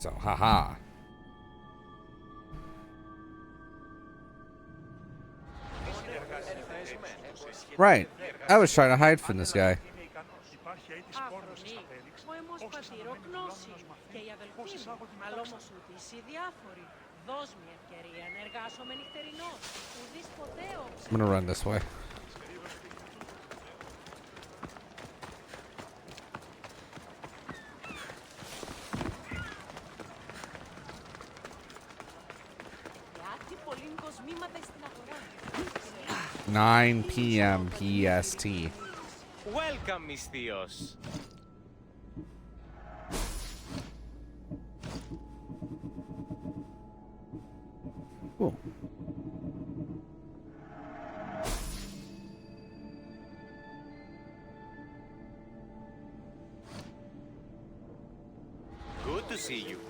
So, haha. Right. I was trying to hide from this guy. I'm gonna run this way. (9 p.m. PST). Welcome, mis tíos. Cool. Good to see you.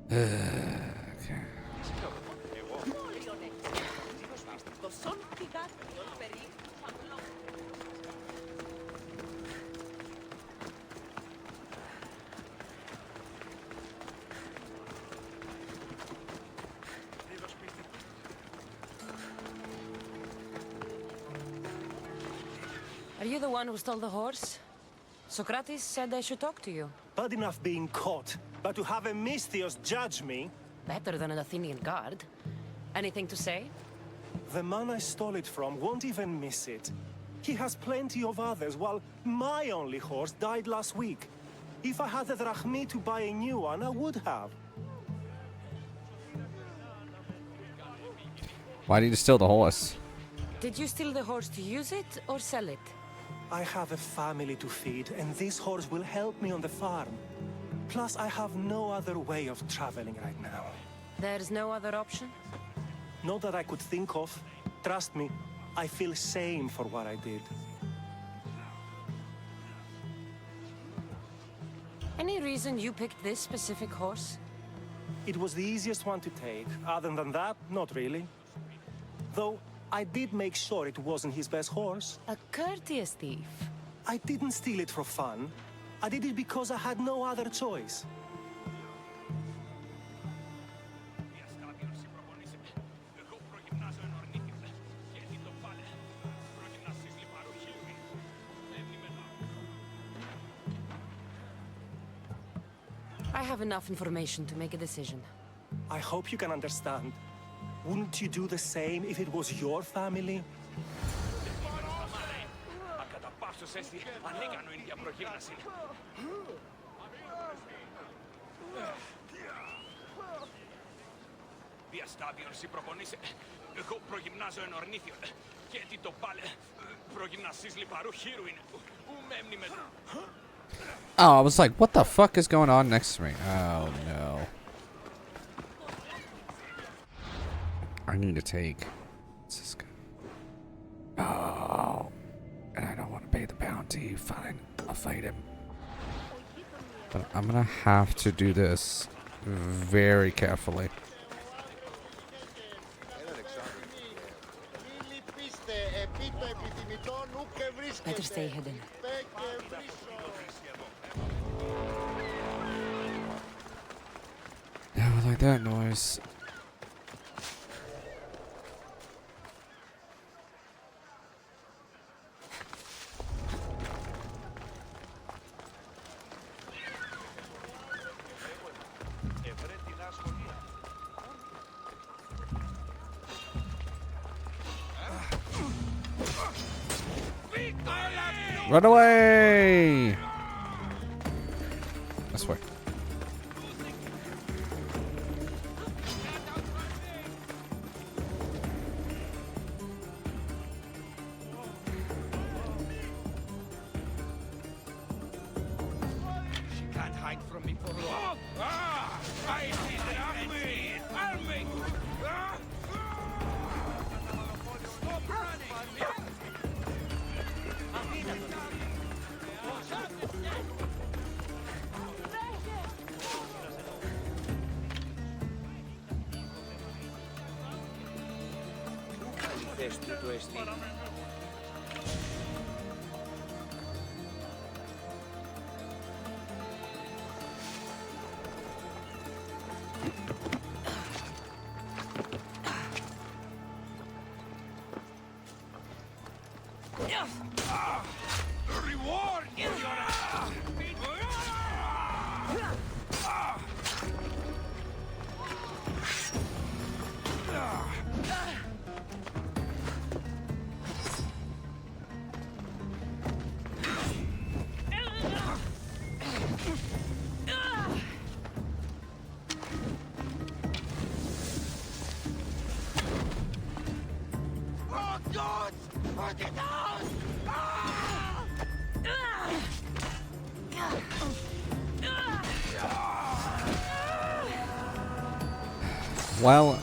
Okay. Are you the one who stole the horse? Socrates said I should talk to you. Bad enough being caught, but to have a Misthios judge me? Better than an Athenian guard. Anything to say? The man I stole it from won't even miss it. He has plenty of others, while my only horse died last week. If I had the drachmi to buy a new one, I would have. Why did you steal the horse? Did you steal the horse to use it or sell it? I have a family to feed, and this horse will help me on the farm. Plus, I have no other way of traveling right now. There's no other option? Not that I could think of. Trust me, I feel shame for what I did. Any reason you picked this specific horse? It was the easiest one to take. Other than that, not really. Though, I did make sure it wasn't his best horse. A courteous thief. I didn't steal it for fun. I did it because I had no other choice. I have enough information to make a decision. I hope you can understand. Wouldn't you do the same if it was your family? Oh, I was like, what the fuck is going on next to me? Oh, no. I need to take... What's this guy? Oh. And I don't want to pay the bounty. Fine. I'll fight him. But I'm gonna have to do this very carefully. Better stay hidden. Yeah, I like that noise. Run away! This way. She can't hide from me for long. I see that I'll make you. Stop running! Testituesti. Reward in your Oh God! Put it down! Well,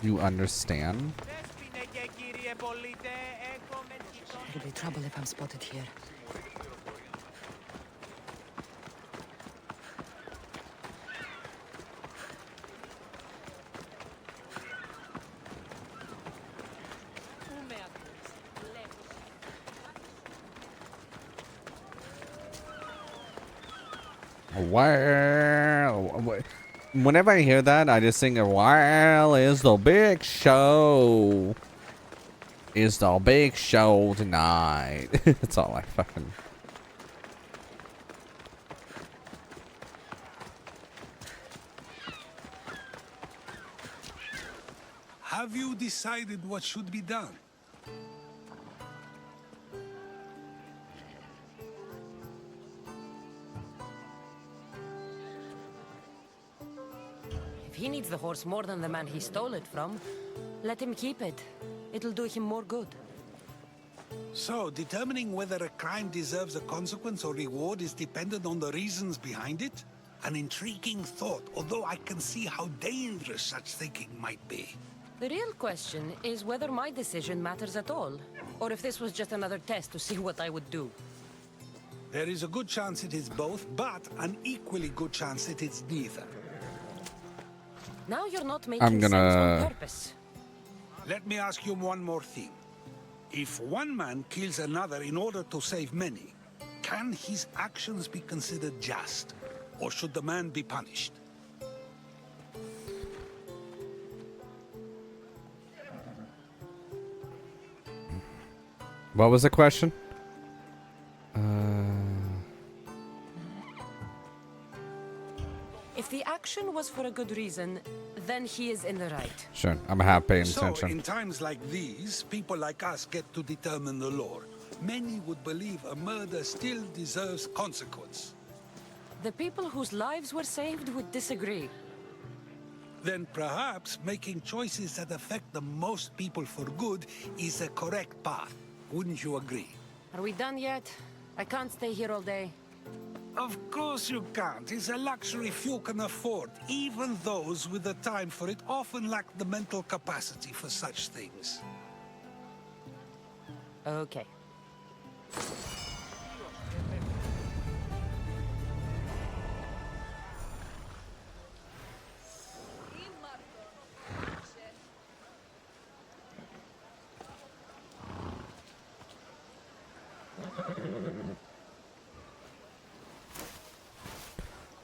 you understand? It'll be trouble if I'm spotted here. Well, whenever I hear that, I just think, well, is the big show. Is the big show tonight. That's all I fucking... Have you decided what should be done? If he needs the horse more than the man he stole it from, let him keep it. It'll do him more good. So, determining whether a crime deserves a consequence or reward is dependent on the reasons behind it? An intriguing thought, although I can see how dangerous such thinking might be. The real question is whether my decision matters at all, or if this was just another test to see what I would do. There is a good chance it is both, but an equally good chance it is neither. Now you're not making I'm sense gonna- on purpose. Let me ask you one more thing. If one man kills another in order to save many, can his actions be considered just? Or should the man be punished? What was the question? If the action was for a good reason, then he is in the right. Sure, I'm half paying So, attention. in times like these, people like us get to determine the law. Many would believe a murder still deserves consequence. The people whose lives were saved would disagree. Then perhaps making choices that affect the most people for good is a correct path. Wouldn't you agree? Are we done yet? I can't stay here all day. Of course you can't. It's a luxury few can afford. Even those with the time for it often lack the mental capacity for such things. Okay.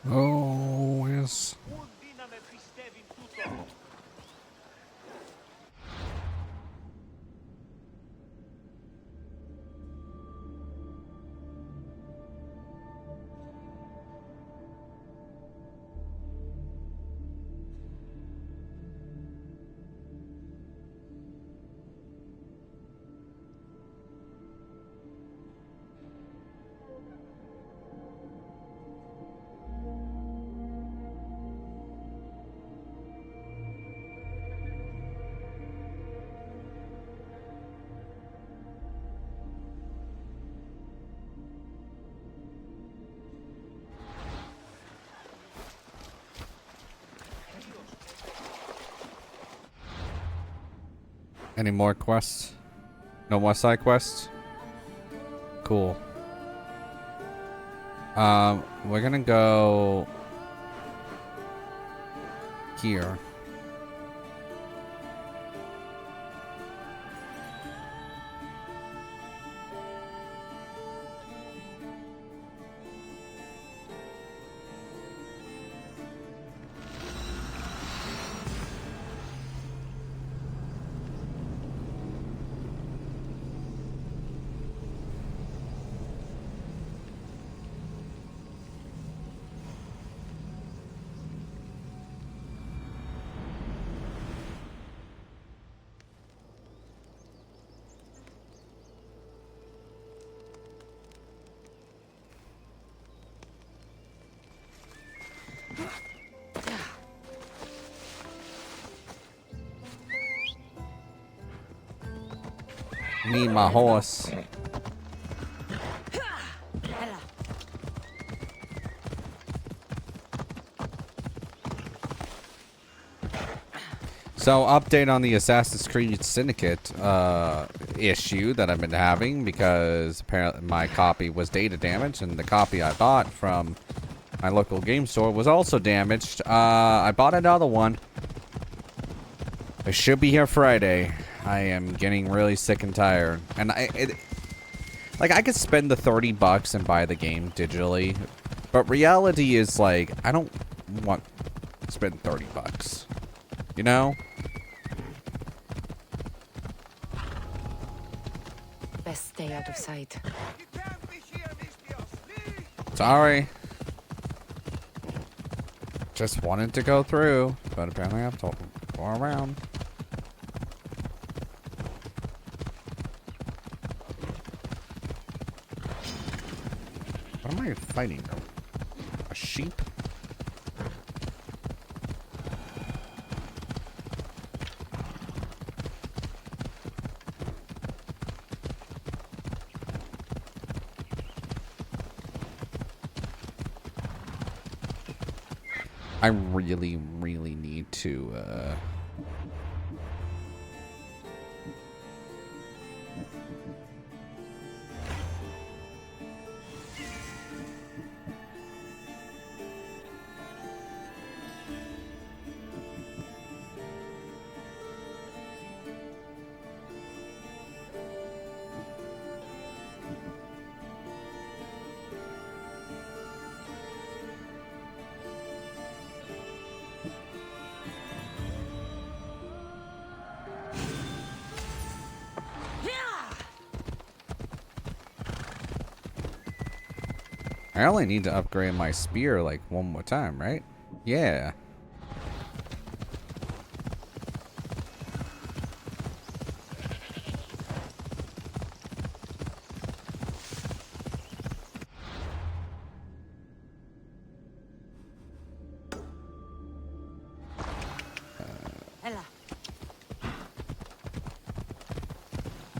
Oh, yes. Any more quests? No more side quests? Cool. We're gonna go here. Need my horse. So, update on the Assassin's Creed Syndicate issue that I've been having, because apparently my copy was data damaged, and the copy I bought from my local game store was also damaged. I bought another one. It should be here Friday. I am getting really sick and tired. And like, I could spend the $30 and buy the game digitally, but reality is, like, I don't want to spend $30. You know? Best stay out of sight. Sorry. Just wanted to go through, but apparently I have to go around. What am I fighting? A sheep? I really, really need to, I only need to upgrade my spear like one more time, right? Yeah.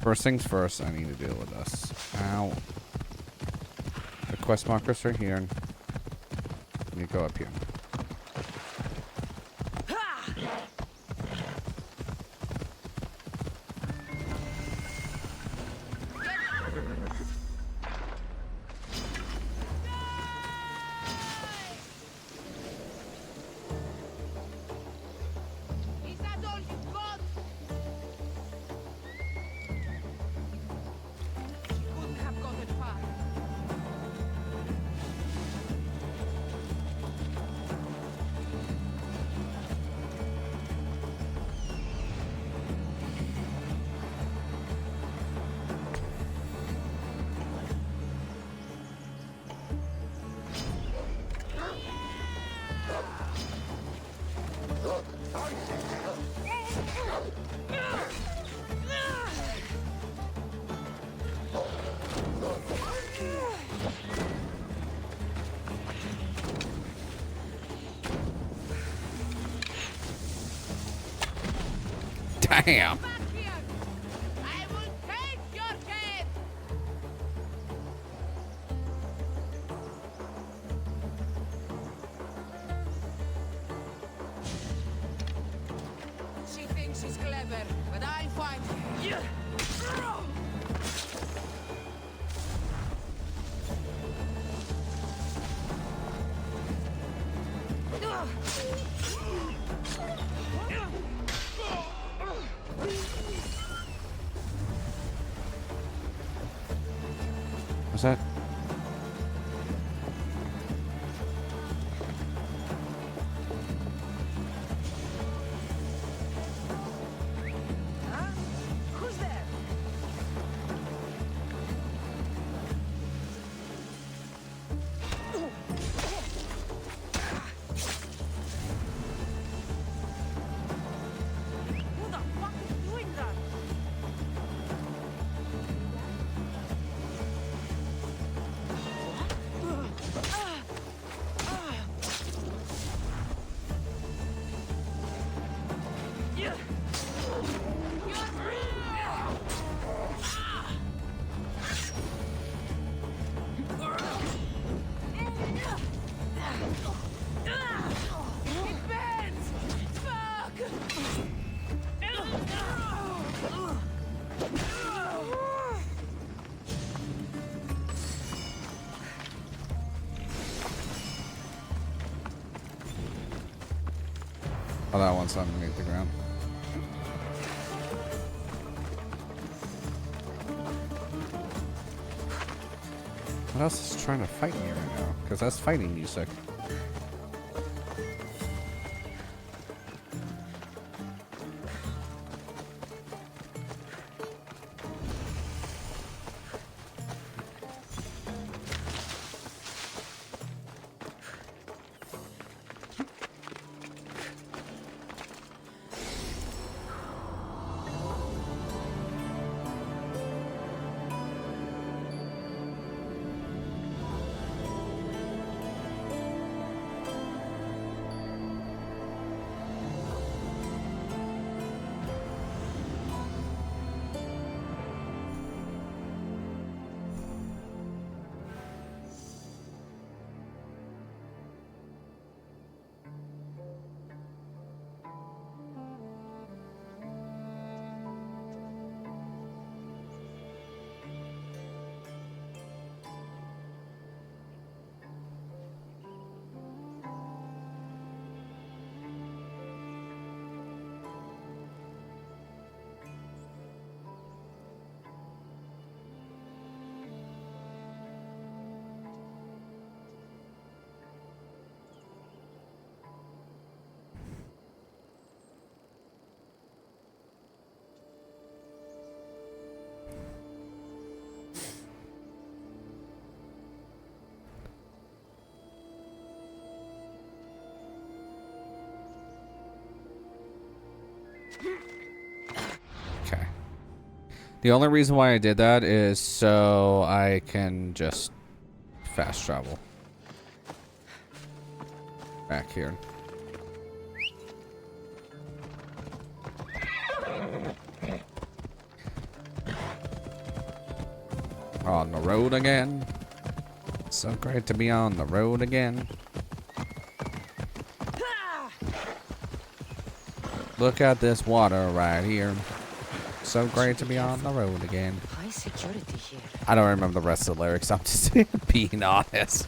First things first, I need to deal with this. Ow. The quest markers are here. Let me go up here. Damn. She thinks she's clever, but I'll fight. What's that? Who's there? Who the fuck is doing that? It bends! Fuck! Oh, that one's underneath the ground. What else is trying to fight me right now? Because that's fighting music. Okay. The only reason why I did that is so I can just fast travel back here. On the road again. So great to be on the road again. Look at this water right here. So great to be on the road again. High security here. I don't remember the rest of the lyrics. I'm just being honest.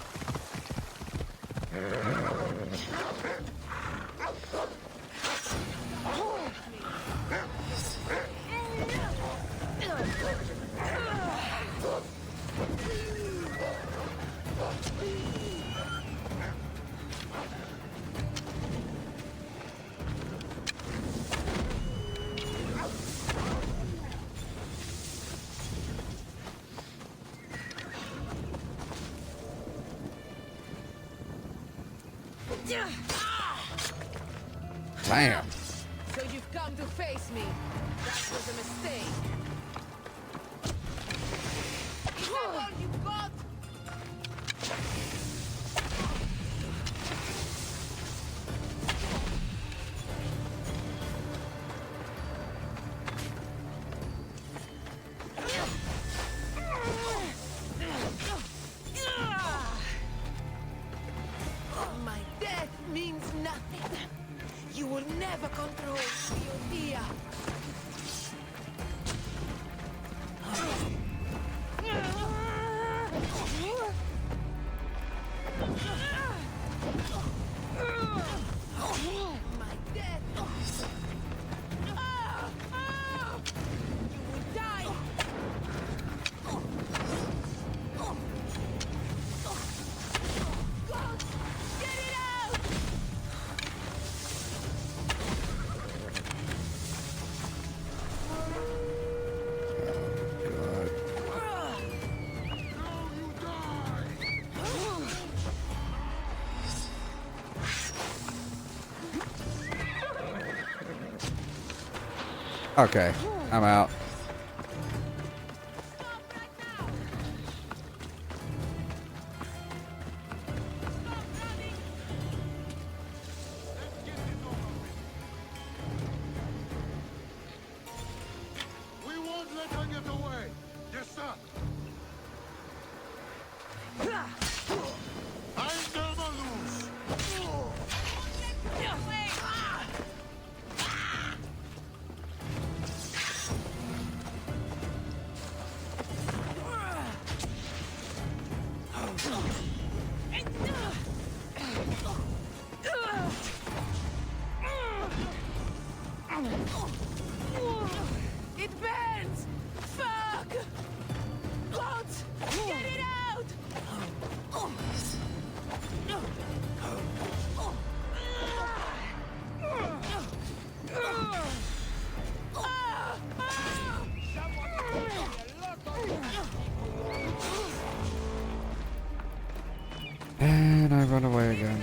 Damn. So you've come to face me. That was a mistake. Is that all you got? My death means nothing. You will never control your fear. Okay, I'm out. We won't let her get away. Yes, sir. I'm never lose. It burns! Fuck! God! Get it out! And I run away again.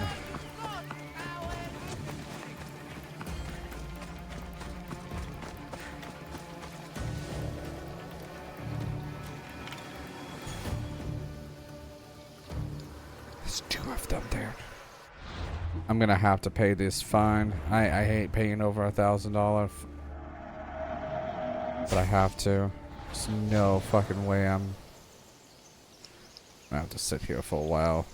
There's two of them there. I'm gonna have to pay this fine. I hate paying over $1,000, but I have to. There's no fucking way I'm gonna have to sit here for a while.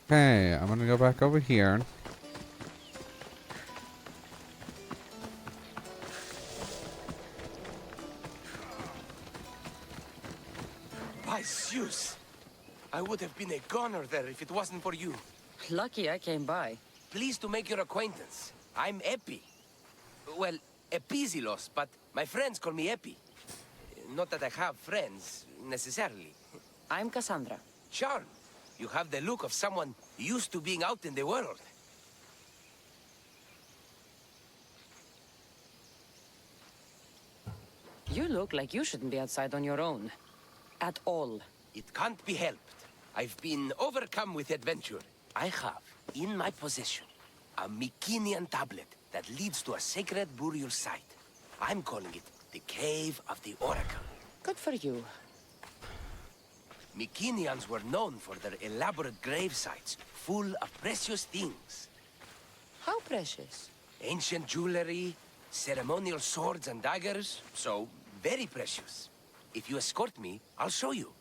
Okay, I'm gonna go back over here. By Zeus! I would have been a goner there if it wasn't for you. Lucky I came by. Pleased to make your acquaintance. I'm Epi. Well, Epizilos, but my friends call me Epi. Not that I have friends, necessarily. I'm Cassandra. Charm. You have the look of someone used to being out in the world. You look like you shouldn't be outside on your own. At all. It can't be helped. I've been overcome with adventure. I have, in my possession, a Mycenaean tablet that leads to a sacred burial site. I'm calling it the Cave of the Oracle. Good for you. Mycenaeans were known for their elaborate grave sites, full of precious things. How precious. Ancient jewelry, ceremonial swords and daggers, so very precious. If you escort me, I'll show you.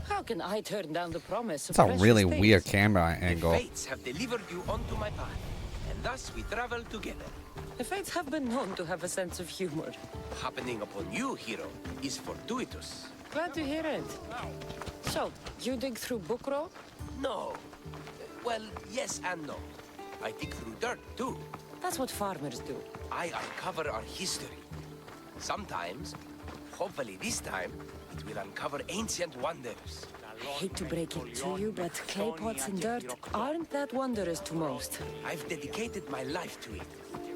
How can I turn down the promise of It's a precious really things? weird camera The angle. fates have delivered you onto my path, and thus we travel together. The fates have been known to have a sense of humor. Happening upon you, hero, is fortuitous. Glad to hear it. So, you dig through book row? No. Well, yes and no. I dig through dirt, too. That's what farmers do. I uncover our history. Sometimes, hopefully this time, it will uncover ancient wonders. I hate to break it to you, but clay pots and dirt aren't that wondrous to most. I've dedicated my life to it.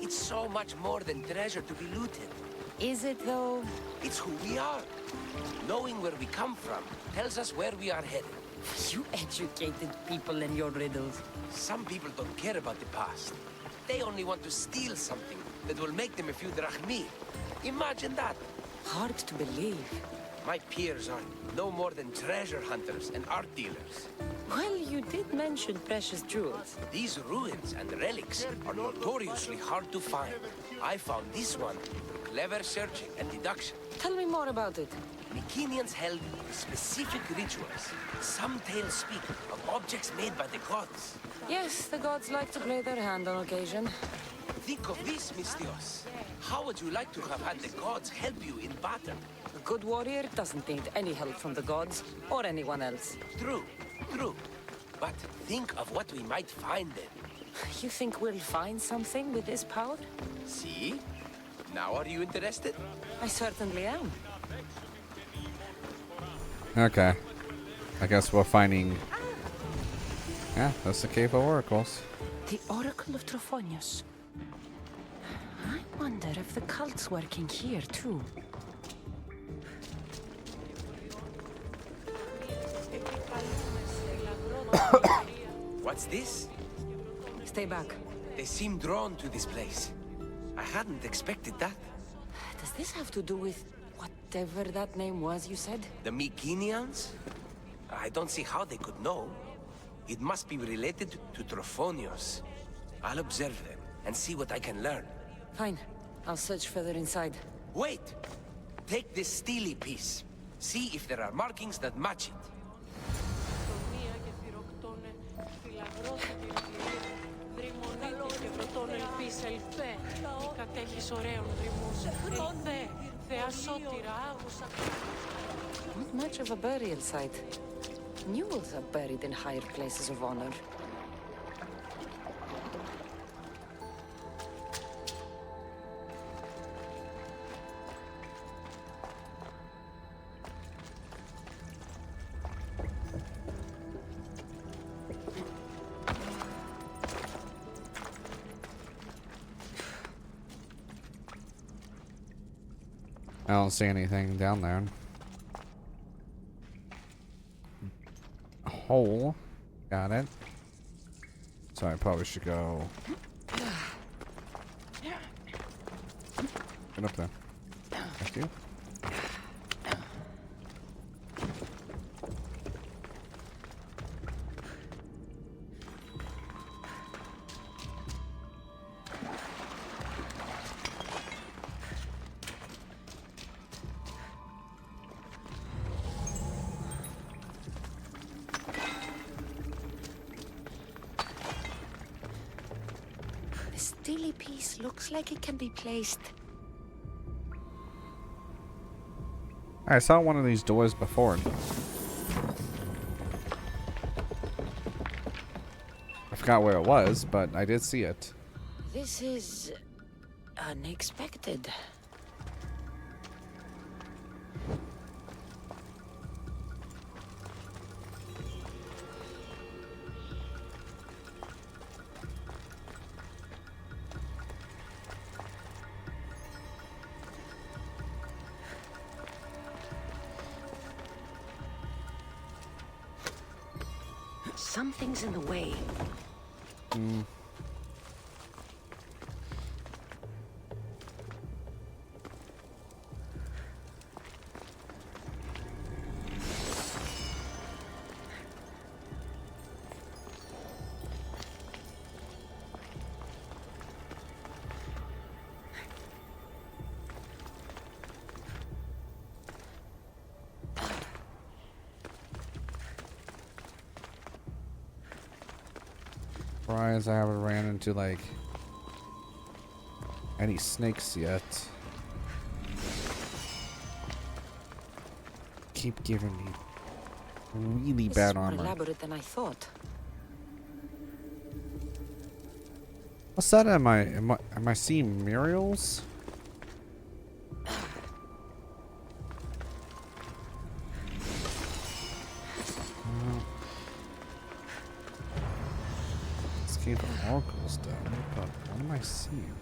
It's so much more than treasure to be looted. Is it, though? It's who we are. Knowing where we come from tells us where we are headed. You educated people and your riddles. Some people don't care about the past. They only want to steal something that will make them a few drachmi. Imagine that. Hard to believe. My peers are no more than treasure hunters and art dealers. Well, you did mention precious jewels. These ruins and relics are notoriously hard to find. I found this one through clever searching and deduction. Tell me more about it. Mycenaeans held specific rituals. Some tales speak of objects made by the gods. Yes, the gods like to play their hand on occasion. Think of this, Mystios. How would you like to have had the gods help you in battle? A good warrior doesn't need any help from the gods or anyone else. True, true. But think of what we might find then. You think we'll find something with this power? See? Now are you interested? I certainly am. Okay. I guess we're finding... Yeah, that's the Cave of Oracles. The Oracle of Trophonius. I wonder if the cult's working here, too. What's this? Stay back. They seem drawn to this place. I hadn't expected that. Does this have to do with whatever that name was you said? The Mycenaeans? I don't see how they could know. It must be related to Trophonius. I'll observe them and see what I can learn. Fine. I'll search further inside. Wait! Take this steely piece. See if there are markings that match it. Not much of a burial site. Mules are buried in higher places of honor. I don't see anything down there. A hole. Got it. So I probably should go... Get up there. Thank you. The steely piece looks like it can be placed. I saw one of these doors before. I forgot where it was, but I did see it. This is unexpected. Something's in the way. Surprised I haven't ran into like any snakes yet. Keep giving me really This bad is more armor. elaborate than I thought. What's that? Am I seeing murals? Cave of Oracles done, but what am I seeing?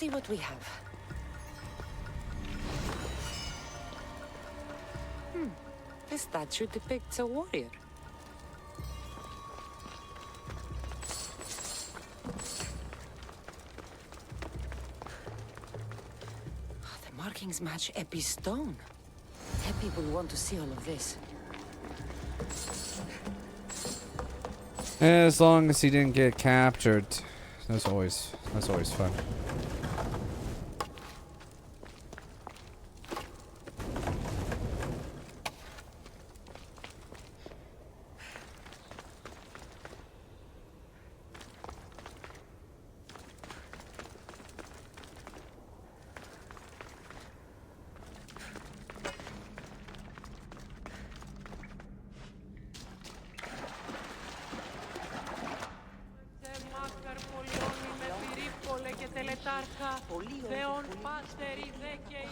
see what we have. This statue depicts a warrior. The markings match Epi's stone. Epi will want to see all of this. As long as he didn't get captured. That's always fun.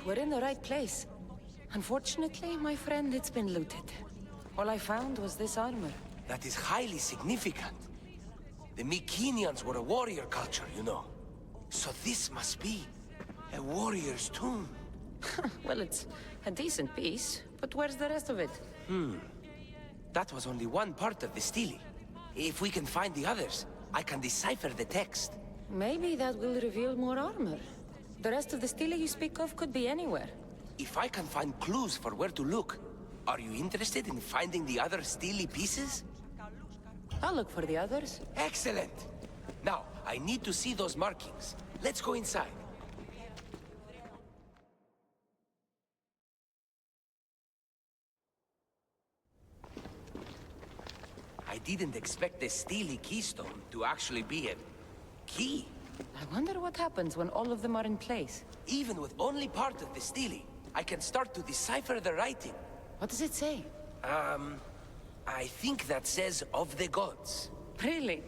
We're in the right place. Unfortunately, my friend, it's been looted. All I found was this armor. That is highly significant. The Mycenaeans were a warrior culture, you know. So this must be a warrior's tomb. Well, it's a decent piece, but where's the rest of it? That was only one part of the stele. If we can find the others, I can decipher the text. Maybe that will reveal more armor. The rest of the stele you speak of could be anywhere. If I can find clues for where to look, are you interested in finding the other stele pieces? I'll look for the others. Excellent! Now, I need to see those markings. Let's go inside. I didn't expect the stele keystone to actually be a key. I wonder what happens when all of them are in place. Even with only part of the stele, I can start to decipher the writing. What does it say? I think that says of the gods. Really?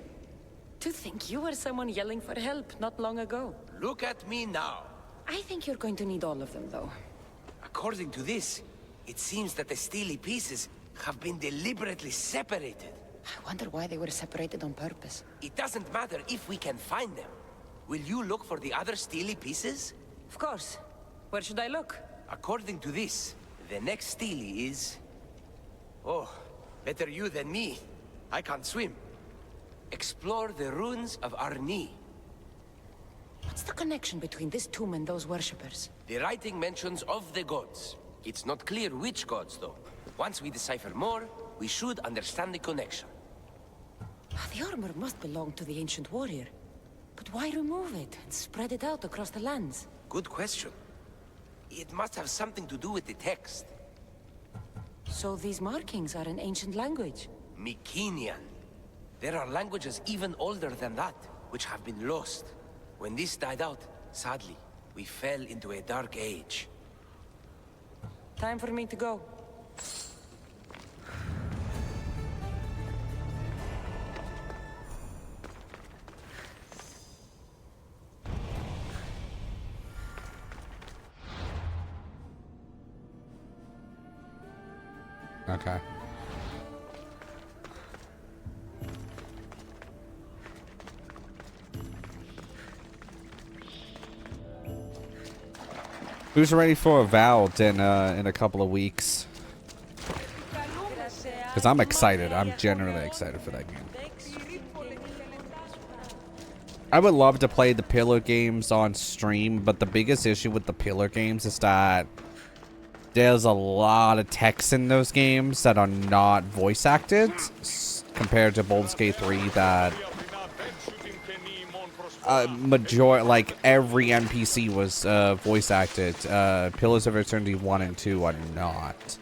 To think you were someone yelling for help not long ago. Look at me now. I think you're going to need all of them, though. According to this, it seems that the stele pieces have been deliberately separated. I wonder why they were separated on purpose. It doesn't matter if we can find them. Will you look for the other stele pieces? Of course. Where should I look? According to this, the next stele is... Oh, better you than me. I can't swim. Explore the ruins of Arni. What's the connection between this tomb and those worshippers? The writing mentions of the gods. It's not clear which gods, though. Once we decipher more, we should understand the connection. The armor must belong to the ancient warrior. But why remove it and spread it out across the lands? Good question. It must have something to do with the text. So these markings are in ancient language? Mycenaean. There are languages even older than that, which have been lost. When this died out, sadly, we fell into a dark age. Time for me to go. Okay. Who's ready for Avowed in a couple of weeks? Because I'm excited. I'm generally excited for that game. I would love to play the Pillar games on stream, but the biggest issue with the Pillar games is that there's a lot of text in those games that are not voice acted compared to Baldur's Gate 3 that like every NPC was voice acted. Pillars of Eternity 1 and 2 are not.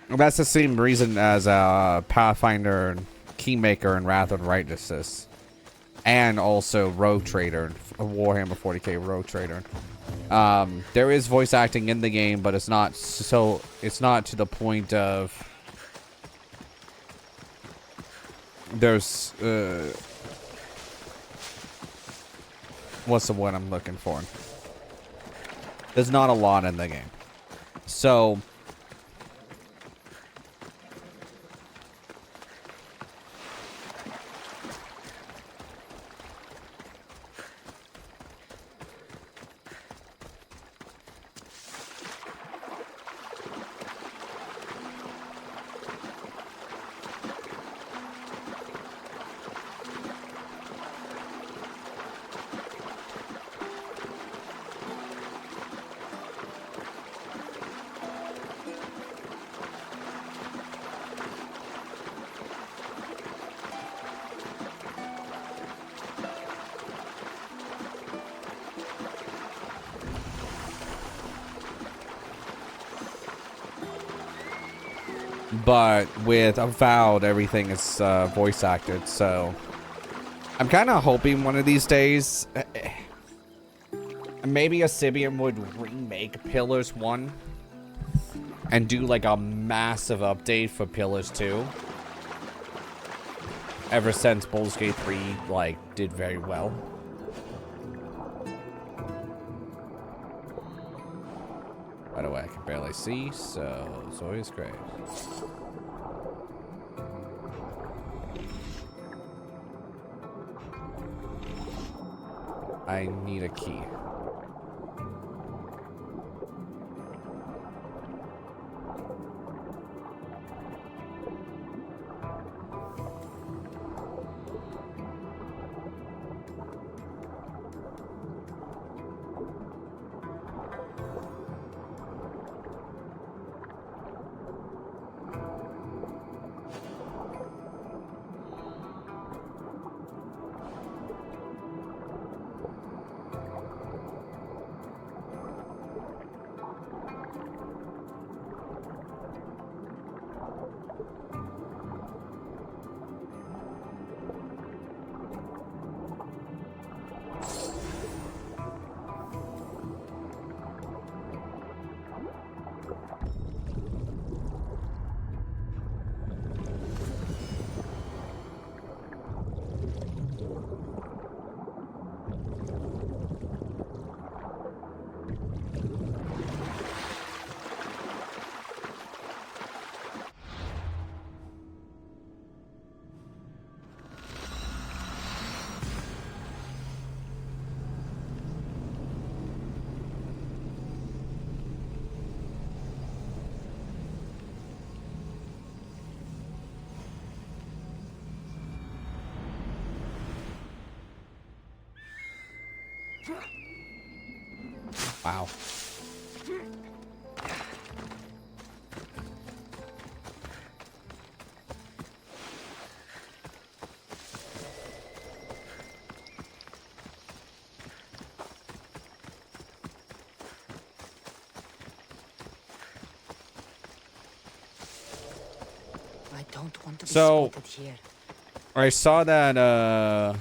And that's the same reason as Pathfinder, Keymaker, and Wrath of Righteousness, and also Rogue Trader, Warhammer 40k Rogue Trader. There is voice acting in the game, but it's not to the point of there's what's the word I'm looking for? There's not a lot in the game. So but with Avowed, everything is voice acted. So I'm kind of hoping one of these days, maybe Assibian would remake Pillars 1 and do like a massive update for Pillars 2. Ever since Baldur's Gate 3 like did very well. By the way, I can barely see, so it's always great. I need a key. Wow. I don't want to be So, spotted here. I saw that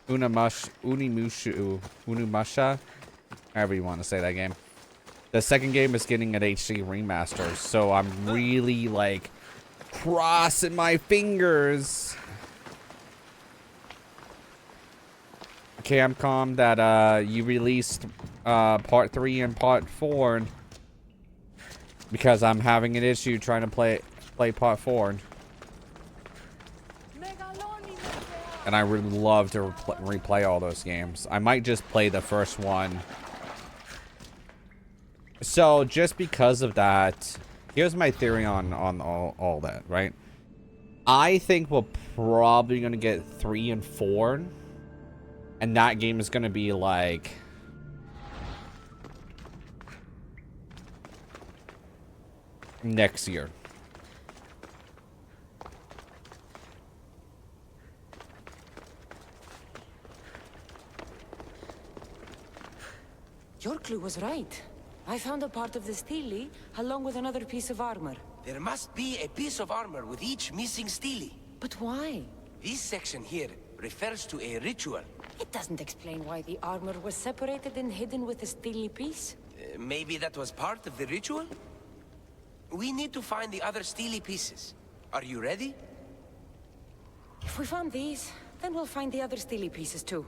Unimusha, however you want to say that game. The second game is getting an HD remaster, so I'm really like crossing my fingers. Capcom that you released part 3 and part 4 because I'm having an issue trying to play part 4. And I would love to replay all those games. I might just play the first one. So, just because of that, here's my theory on all that, right? I think we're probably going to get 3 and 4. And that game is going to be like... next year. Your clue was right. I found a part of the stele along with another piece of armor. There must be a piece of armor with each missing stele. But why? This section here refers to a ritual. It doesn't explain why the armor was separated and hidden with the stele piece. Maybe that was part of the ritual? We need to find the other stele pieces. Are you ready? If we found these, then we'll find the other stele pieces too.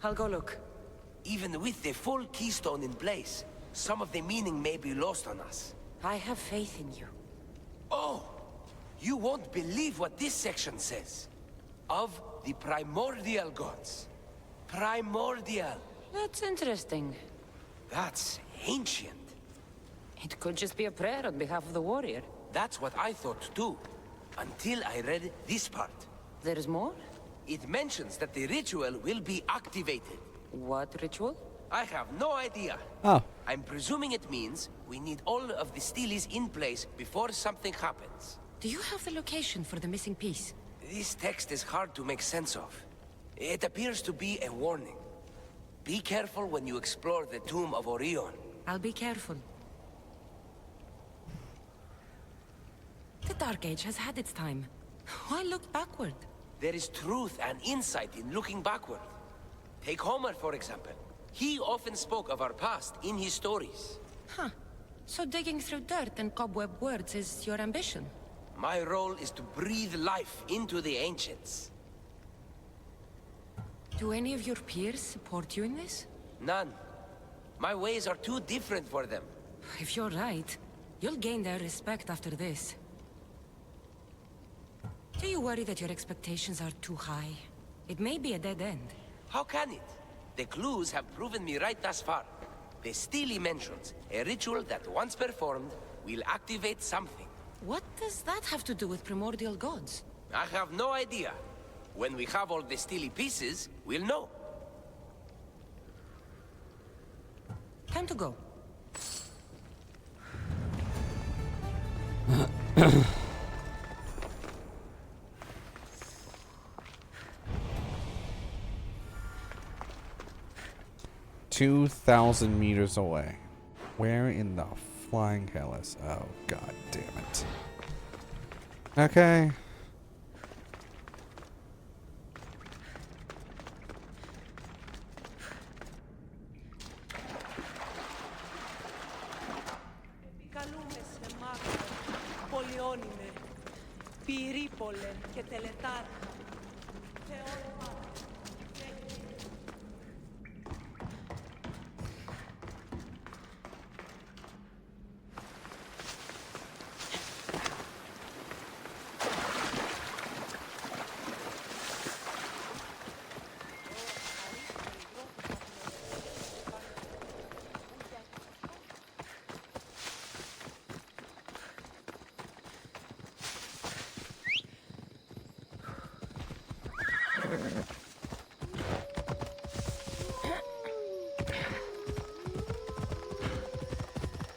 I'll go look. Even with the full keystone in place, some of the meaning may be lost on us. I have faith in you. Oh! You won't believe what this section says. Of the primordial gods. Primordial. That's interesting. That's ancient. It could just be a prayer on behalf of the warrior. That's what I thought too. Until I read this part. There's more? It mentions that the ritual will be activated. What ritual? I have no idea. Oh. I'm presuming it means we need all of the steles in place before something happens. Do you have the location for the missing piece? This text is hard to make sense of. It appears to be a warning. Be careful when you explore the tomb of Orion. I'll be careful. Dark Age has had its time. Why look backward? There is truth and insight in looking backward. Take Homer, for example. He often spoke of our past in his stories. Huh. So digging through dirt and cobweb words is your ambition? My role is to breathe life into the ancients. Do any of your peers support you in this? None. My ways are too different for them. If you're right, you'll gain their respect after this. Do you worry that your expectations are too high? It may be a dead end. How can it? The clues have proven me right thus far. The Steely mentions a ritual that once performed will activate something. What does that have to do with primordial gods? I have no idea. When we have all the Steely pieces, we'll know. Time to go. $2,000 meters away. Where in the flying hell is? Oh, god damn it. Okay. Επικαλούμε σε μάκρο, πολυώνυμε, πυρίπολε και τελετάρ.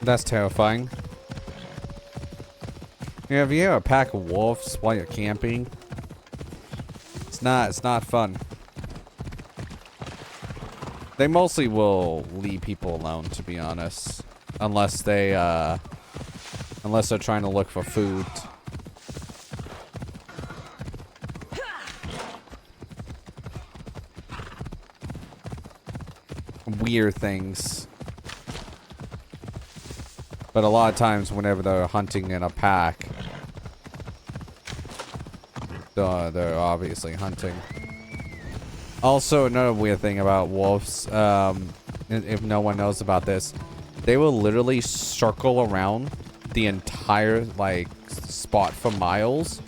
That's terrifying. Yeah, have you ever a pack of wolves while you're camping? It's not fun. They mostly will leave people alone, to be honest. Unless they're trying to look for food. Weird things. But a lot of times, whenever they're hunting in a pack, they're obviously hunting. Also, another weird thing about wolves, if no one knows about this, they will literally circle around the entire, like, spot for miles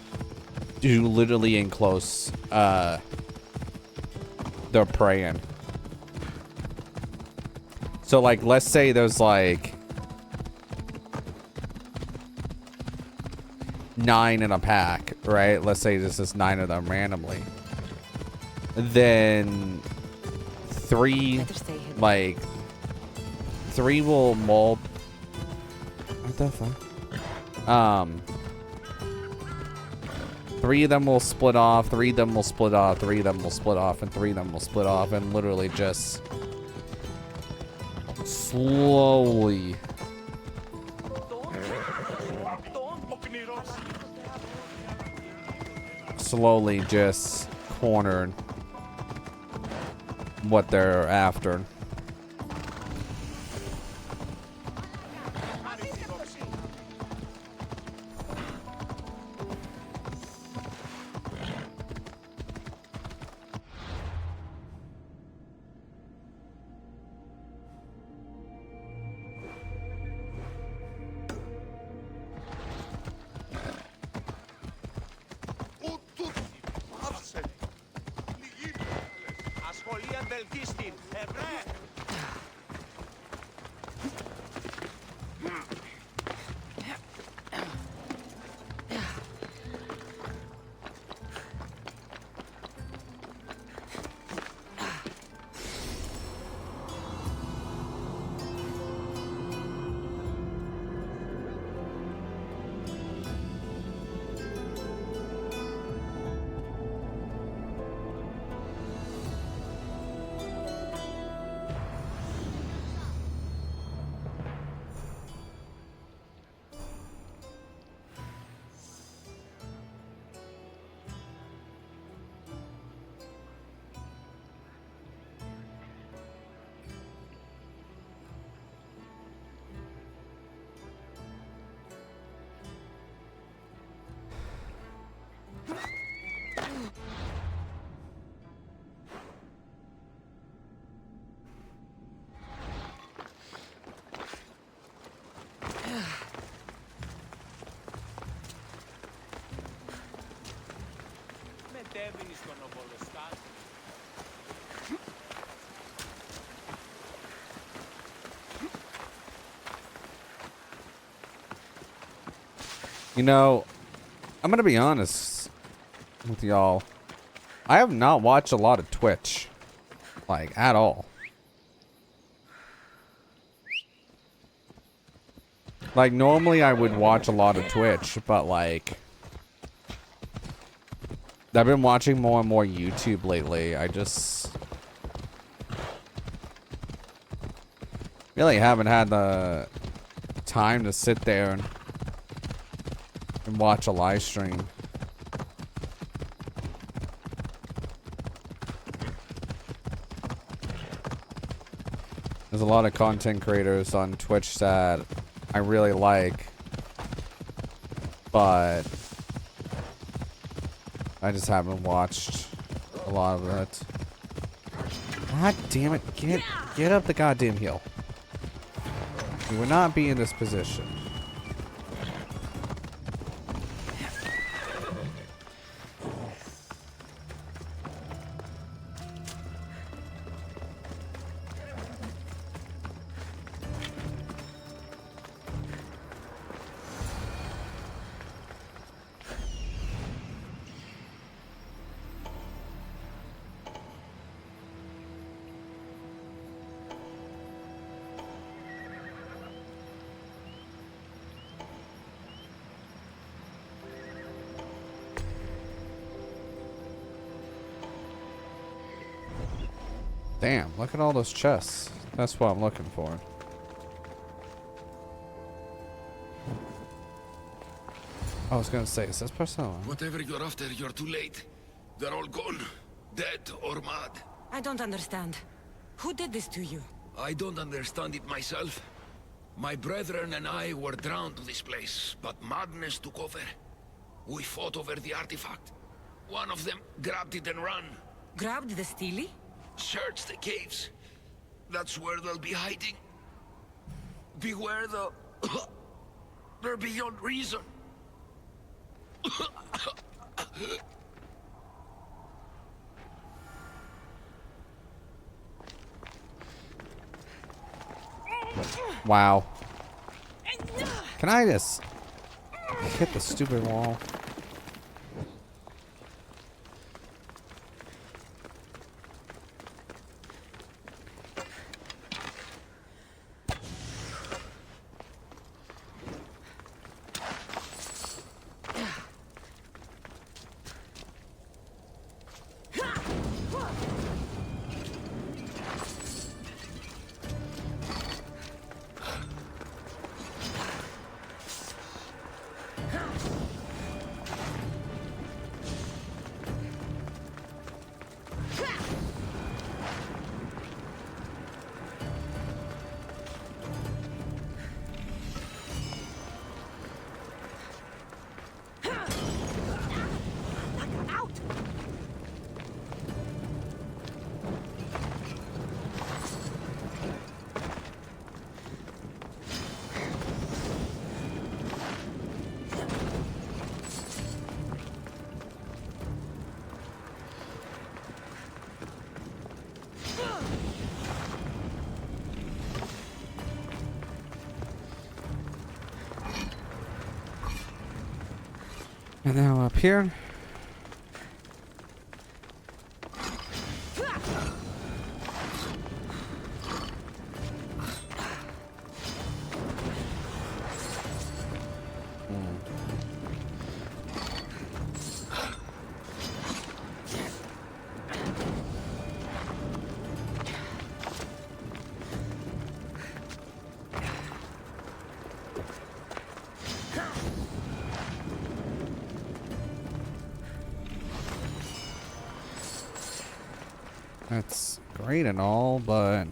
to literally enclose, their prey in. So, like, let's say there's, like, 9 in a pack, right? Let's say this is 9 of them randomly. Then 3, like, 3 will mold. What the fuck? 3 of them will split off, 3 of them will split off, 3 of them will split off, and 3 of them will split off, and literally just slowly just cornered what they're after. You know, I'm gonna be honest with y'all. I have not watched a lot of Twitch, like, at all. Like, normally I would watch a lot of Twitch, but like, I've been watching more and more YouTube lately. I just really haven't had the time to sit there and watch a live stream. There's a lot of content creators on Twitch that I really like, but I just haven't watched a lot of it. God damn it, get up the goddamn hill. You would not be in this position. Damn, look at all those chests. That's what I'm looking for. I was gonna say, is this person alive? Whatever you're after, you're too late. They're all gone. Dead or mad. I don't understand. Who did this to you? I don't understand it myself. My brethren and I were drawn to this place, but madness took over. We fought over the artifact. One of them grabbed it and ran. Grabbed the Steely? Search the caves. That's where they'll be hiding. Beware the... They're beyond reason. Wow. Can I just hit the stupid wall? And now up here. That's great and all, but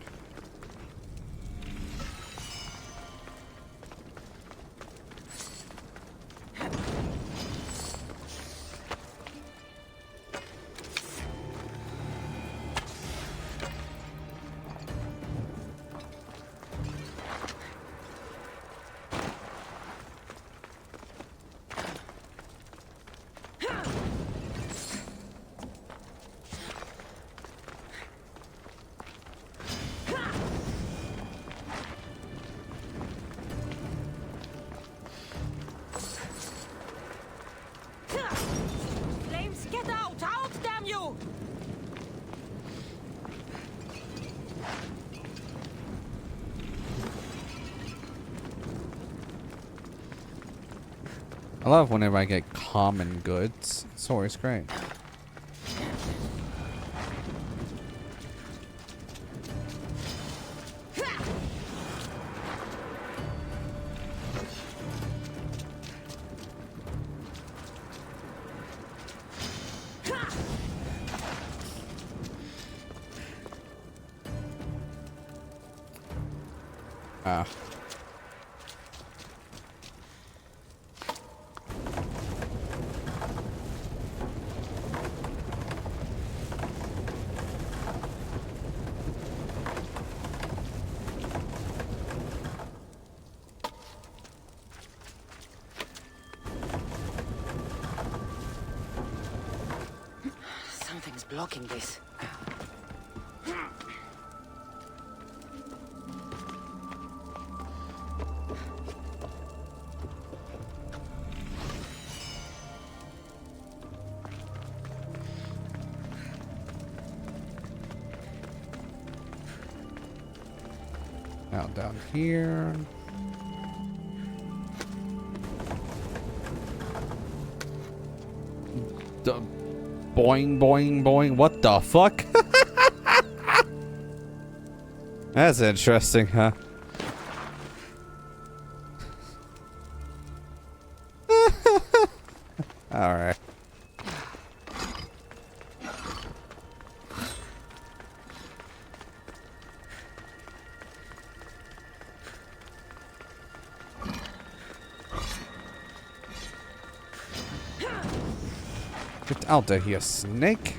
I love whenever I get common goods. It's always great. Ah. Something's blocking this. Now down here. Boing, boing, boing. What the fuck? That's interesting, huh? Alright. Get out of here, snake.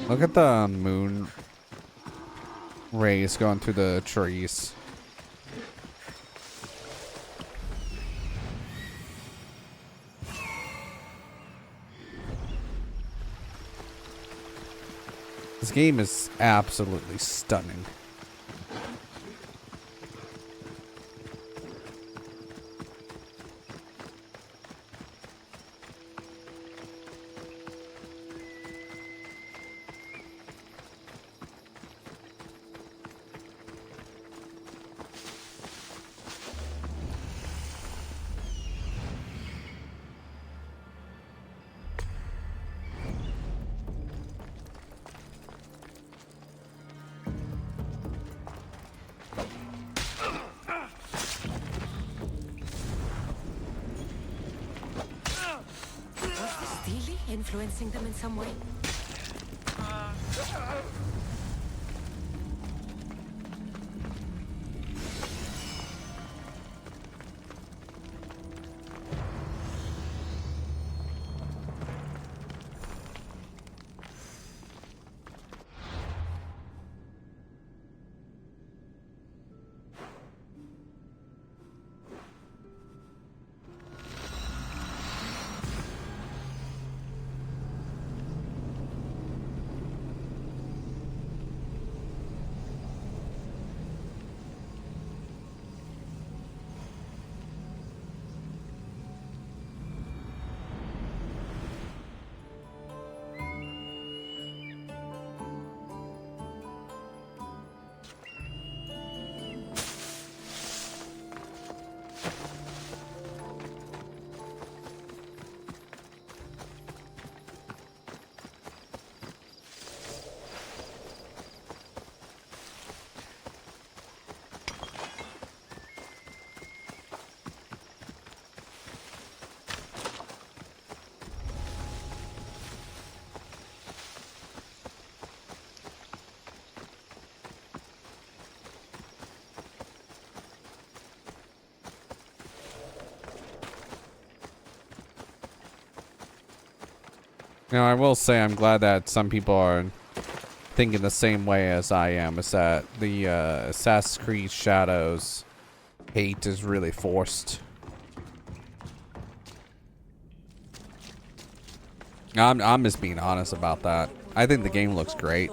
Look at the moon rays going through the trees. This game is absolutely stunning. Influencing them in some way? You know, I will say I'm glad that some people are thinking the same way as I am. Is that the Assassin's Creed Shadows hate is really forced. I'm just being honest about that. I think the game looks great.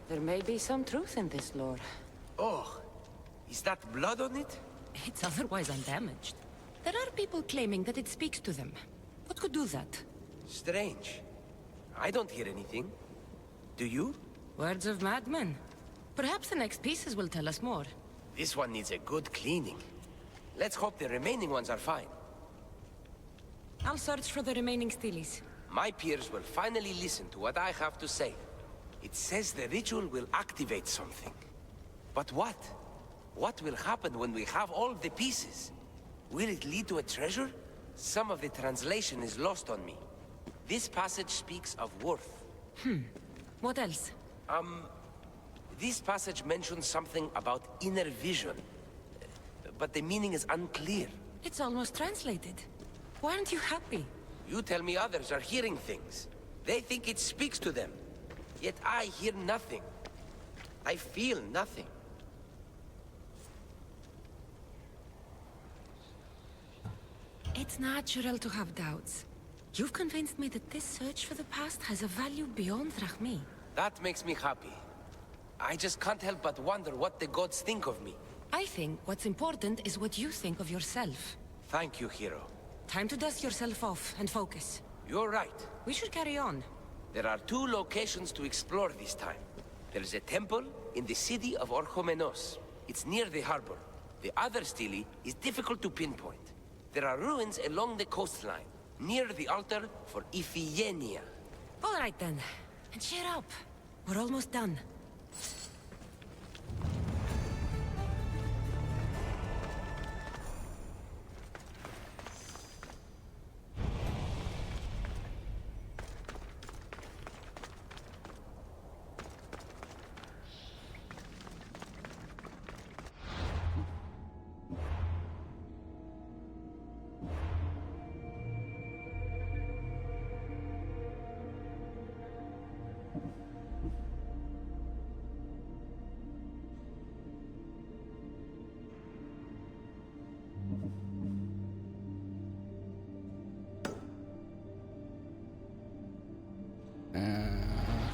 There may be some truth in this lore. Oh, is that blood on it? It's otherwise undamaged. There are people claiming that it speaks to them. What could do that? Strange. I don't hear anything. Do you? Words of madmen. Perhaps the next pieces will tell us more. This one needs a good cleaning. Let's hope the remaining ones are fine. I'll search for the remaining steelies. My peers will finally listen to what I have to say. It says the ritual will activate something. But what? What will happen when we have all the pieces? Will it lead to a treasure? Some of the translation is lost on me. This passage speaks of worth. What else? This passage mentions something about inner vision. But the meaning is unclear. It's almost translated. Why aren't you happy? You tell me others are hearing things. They think it speaks to them. Yet I hear nothing. I feel nothing. It's natural to have doubts. You've convinced me that this search for the past has a value beyond Rahmi. That makes me happy. I just can't help but wonder what the gods think of me. I think what's important is what you think of yourself. Thank you, hero. Time to dust yourself off and focus. You're right. We should carry on. There are 2 locations to explore this time. There's a temple in the city of Orchomenos. It's near the harbor. The other stele is difficult to pinpoint. There are ruins along the coastline, near the altar for Iphigenia. All right then. And cheer up. We're almost done.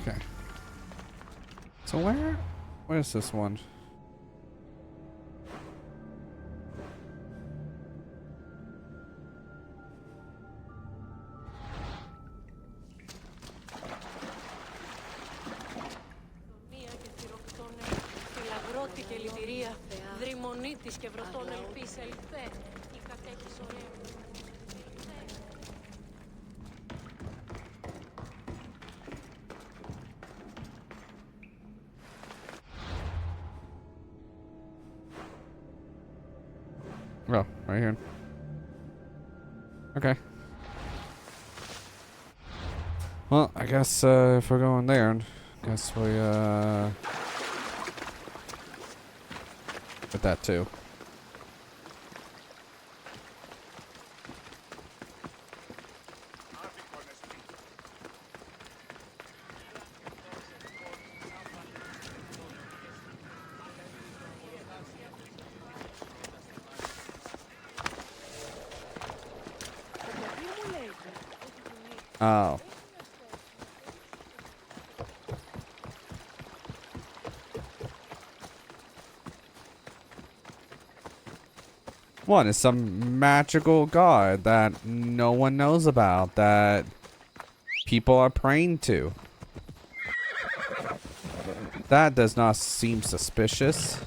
Okay. So where's this one? Μία και θηροκτώνε, φυλαγρώτη και λυτηρία, δρυμονίτης και βρωτών ελπίς ελθέ, η κατέχεις ωραία. Oh, right here. Okay. Well, I guess if we're going there, I guess we get that too. Oh. One is some magical god that no one knows about, that people are praying to. That does not seem suspicious.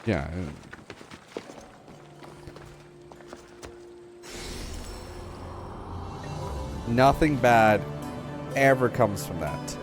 Yeah. Nothing bad ever comes from that.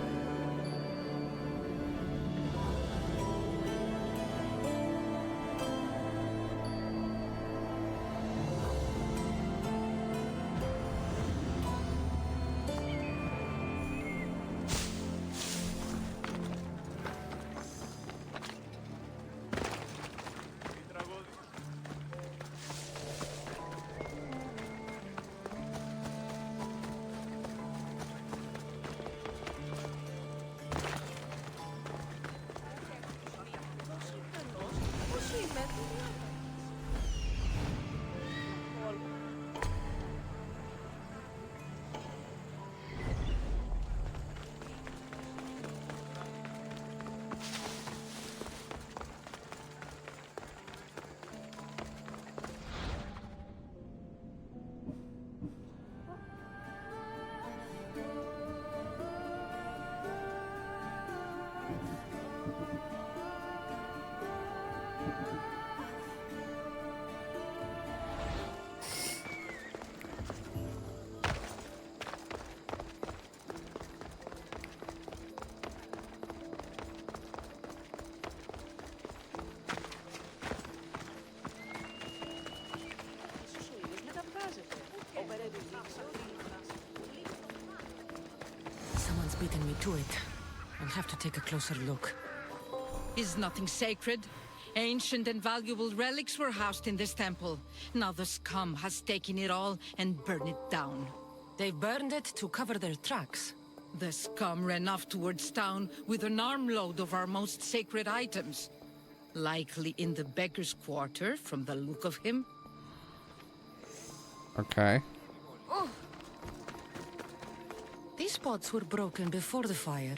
Someone's beaten me to it. I'll have to take a closer look. Is nothing sacred? Ancient and valuable relics were housed in this temple. Now the scum has taken it all and burned it down. They burned it to cover their tracks. The scum ran off towards town with an armload of our most sacred items. Likely in the beggar's quarter, from the look of him. Okay. Oh. These pots were broken before the fire.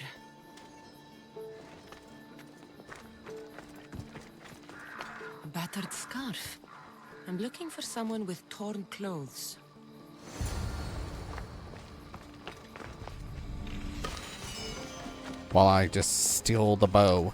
A battered scarf. I'm looking for someone with torn clothes. While I just steal the bow.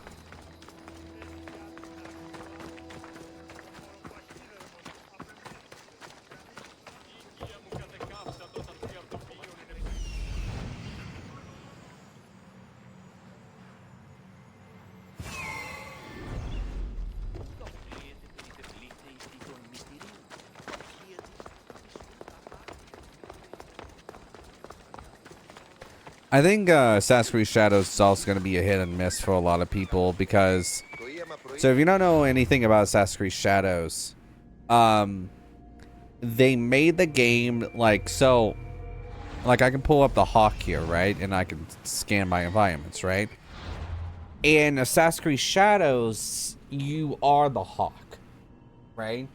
I think Assassin's Creed Shadows is also going to be a hit and miss for a lot of people because... So if you don't know anything about Assassin's Creed Shadows, they made the game like so... Like I can pull up the Hawk here, right? And I can scan my environments, right? In Assassin's Creed Shadows, you are the Hawk, right?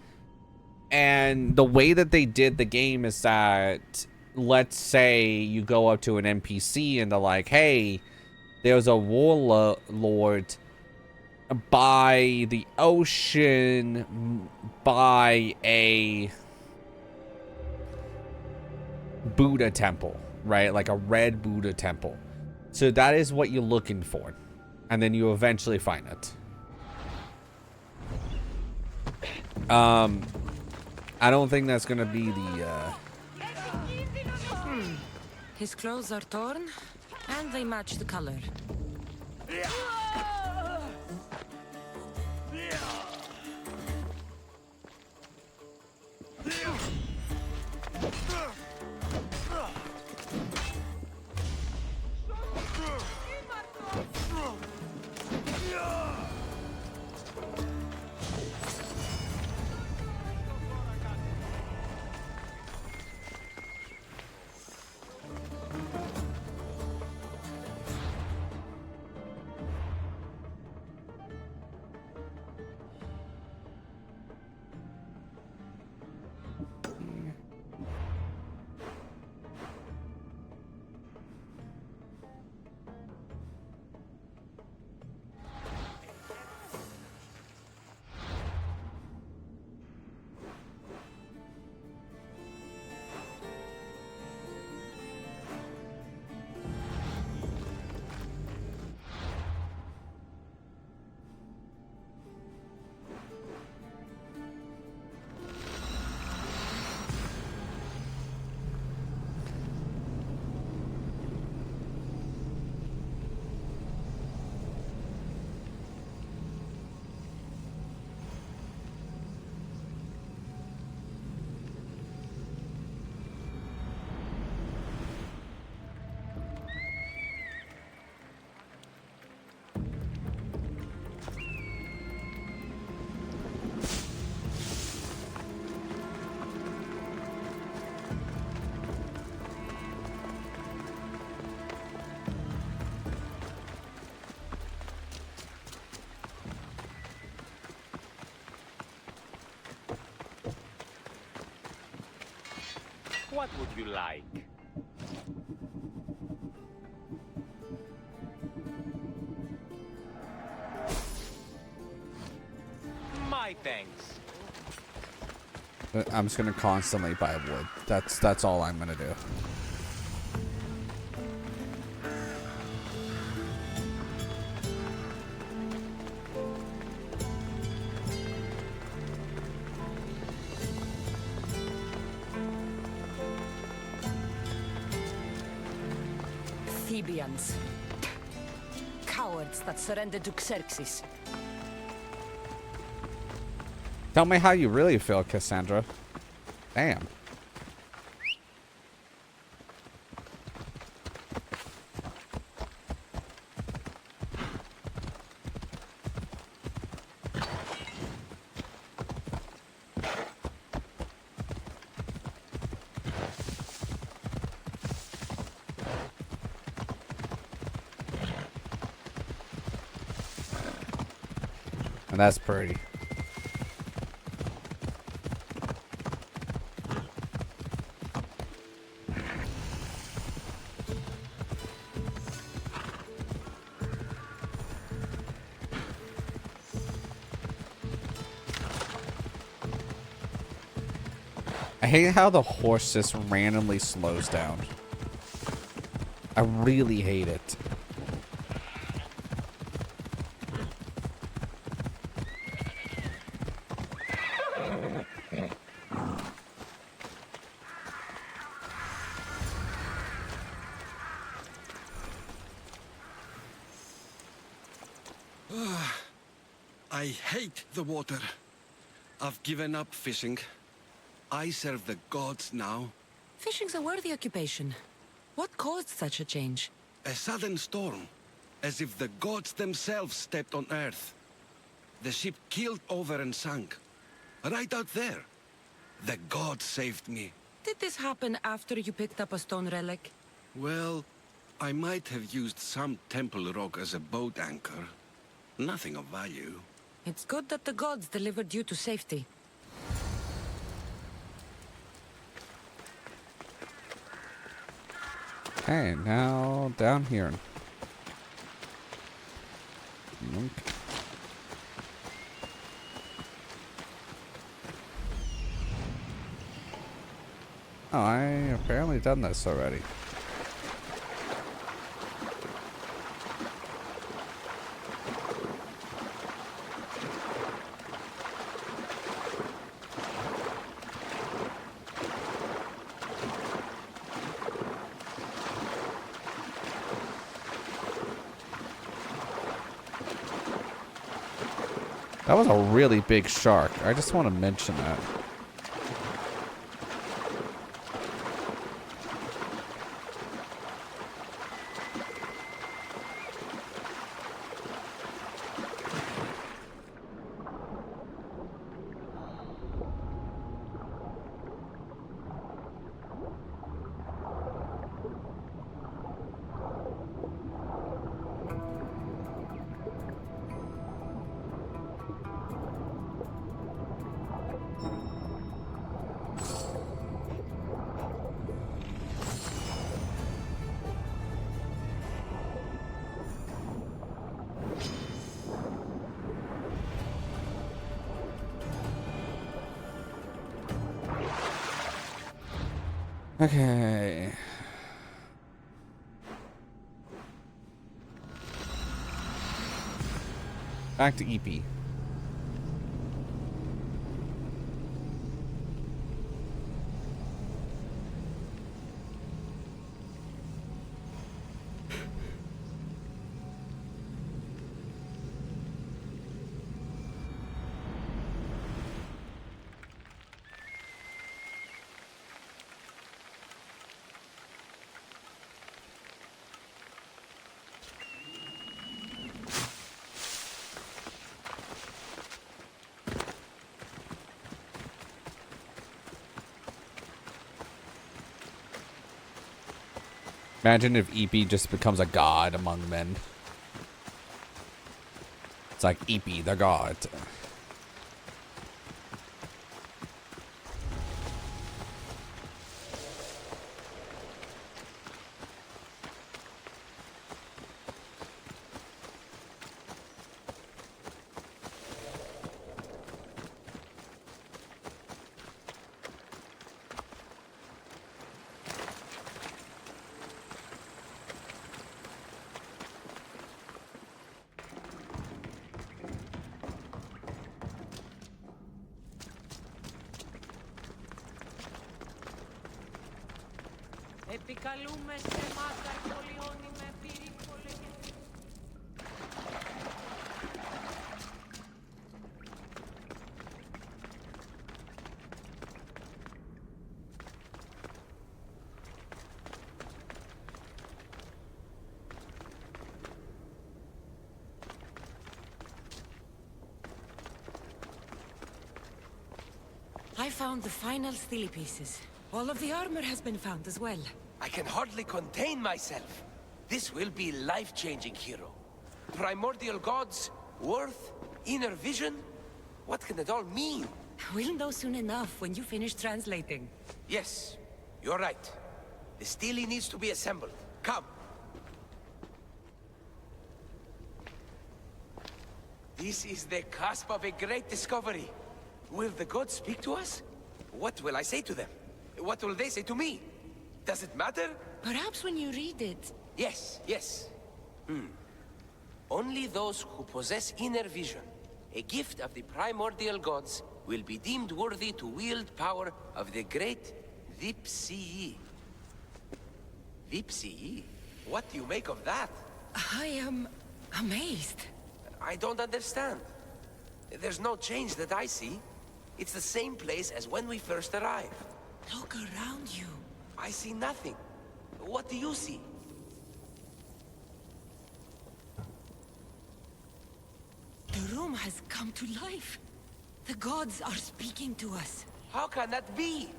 And the way that they did the game is that... Let's say you go up to an NPC and they're like, hey, there's a warlord by the ocean by a Buddha temple, right? Like a red Buddha temple. So that is what you're looking for. And then you eventually find it. I don't think that's going to be the... His clothes are torn, and they match the color. What would you like? My thanks. I'm just gonna constantly buy wood. That's all I'm gonna do. Thebians. Cowards that surrendered to Xerxes. Tell me how you really feel, Cassandra. Damn. And that's pretty. I hate how the horse just randomly slows down. I really hate it. I hate the water. I've given up fishing. I serve the gods now. Fishing's a worthy occupation. What caused such a change? A sudden storm, as if the gods themselves stepped on Earth. The ship keeled over and sank. Right out there. The gods saved me. Did this happen after you picked up a stone relic? Well, I might have used some temple rock as a boat anchor. Nothing of value. It's good that the gods delivered you to safety. Okay, now down here. Okay. Oh, I apparently done this already. That was a really big shark. I just want to mention that. Okay. Back to EP. Imagine if EP just becomes a god among men. It's like EP, the god. Επικαλούμε σε μάκαρ πολιόνι με πυρήφολε και... I found the final steely pieces. All of the armor has been found as well. I can hardly contain myself. This will be life-changing, hero. Primordial gods, worth, inner vision. What can it all mean? We'll know soon enough when you finish translating. Yes, you're right. The Steely needs to be assembled. Come. This is the cusp of a great discovery. Will the gods speak to us? What will I say to them? What will they say to me? Does it matter? Perhaps when you read it. Yes, yes. Only those who possess inner vision, a gift of the primordial gods, will be deemed worthy to wield power of the great Vipsii. Vipsii? What do you make of that? I am amazed. I don't understand. There's no change that I see. It's the same place as when we first arrived. Look around you. I see nothing. What do you see? The room has come to life. The gods are speaking to us. How can that be?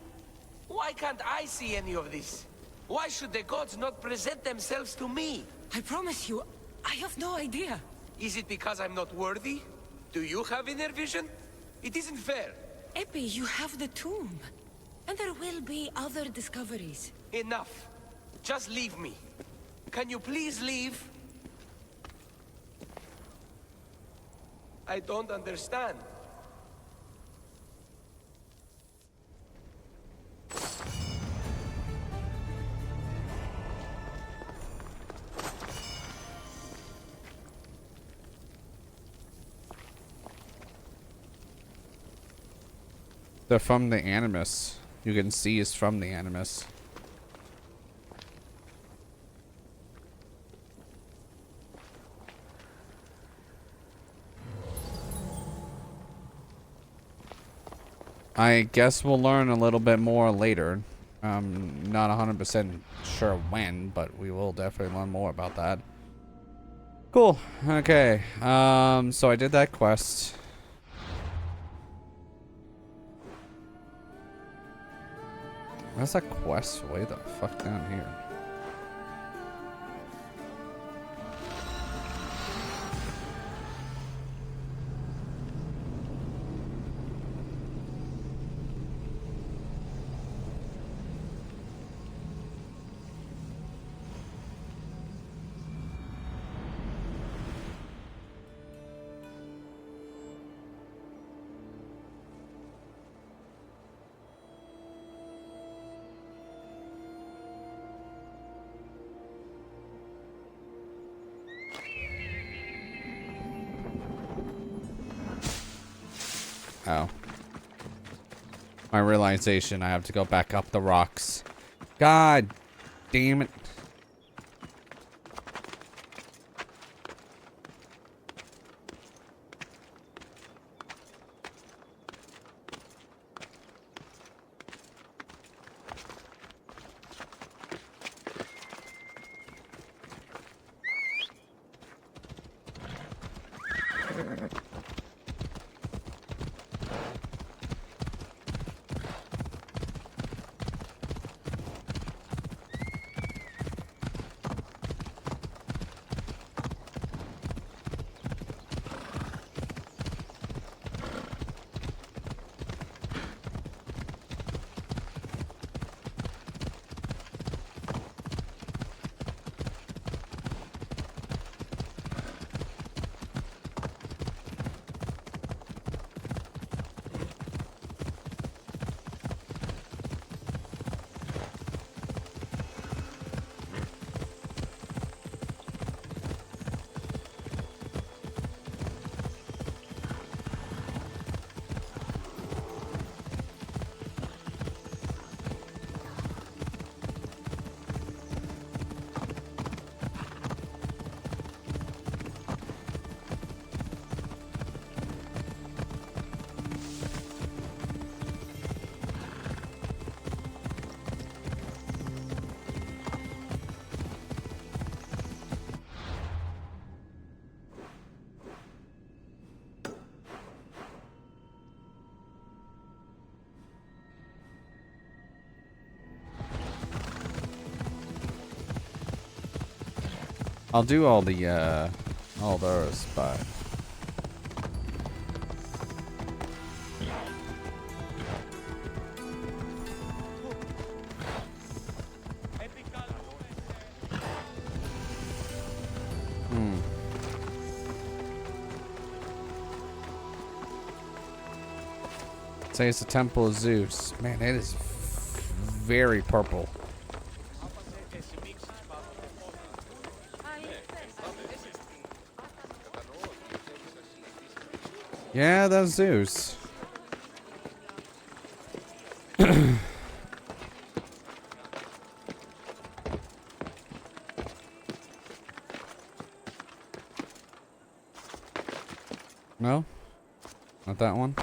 Why can't I see any of this? Why should the gods not present themselves to me? I promise you, I have no idea. Is it because I'm not worthy? Do you have inner vision? It isn't fair. Epi, you have the tomb. And there will be other discoveries. Enough. Just leave me. Can you please leave? I don't understand. They're from the Animus. You can see is from the Animus. I guess we'll learn a little bit more later. Not 100% sure when, but we will definitely learn more about that. Cool. Okay. So I did that quest. Where's that quest way the fuck down here? Oh. My realization, I have to go back up the rocks. God damn it. I'll do all the all those, but say it's the Temple of Zeus. Man, it is very purple. Yeah, that's Zeus. No? Not that one?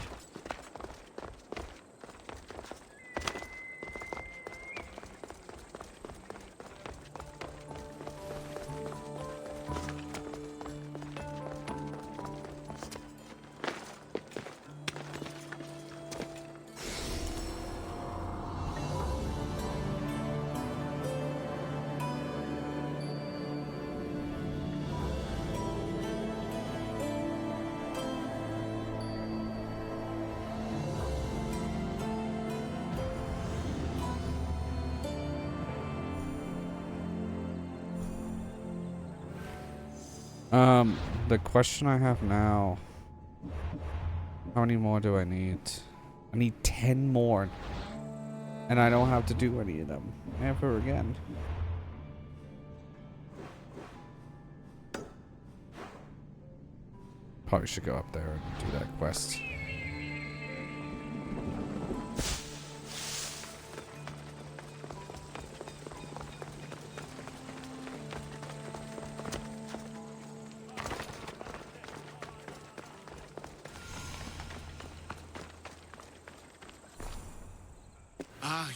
The question I have now, how many more do I need? I need 10 more. And I don't have to do any of them ever again. Probably should go up there and do that quest.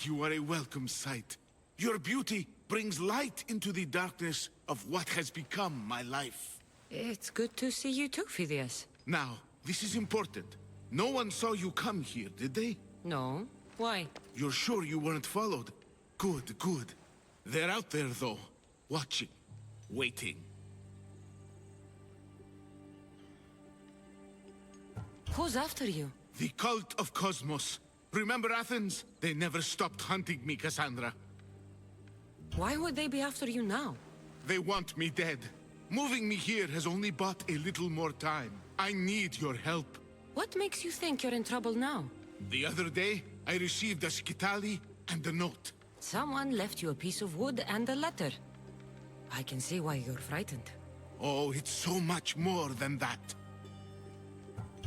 You are a welcome sight. Your beauty brings light into the darkness of what has become my life. It's good to see you too, Phidias. Now, this is important. No one saw you come here, did they? No. Why? You're sure you weren't followed? Good, good. They're out there, though. Watching. Waiting. Who's after you? The cult of Cosmos. Remember Athens? They never stopped hunting me, Cassandra. Why would they be after you now? They want me dead. Moving me here has only bought a little more time. I need your help. What makes you think you're in trouble now? The other day, I received a skitali and a note. Someone left you a piece of wood and a letter. I can see why you're frightened. Oh, it's so much more than that.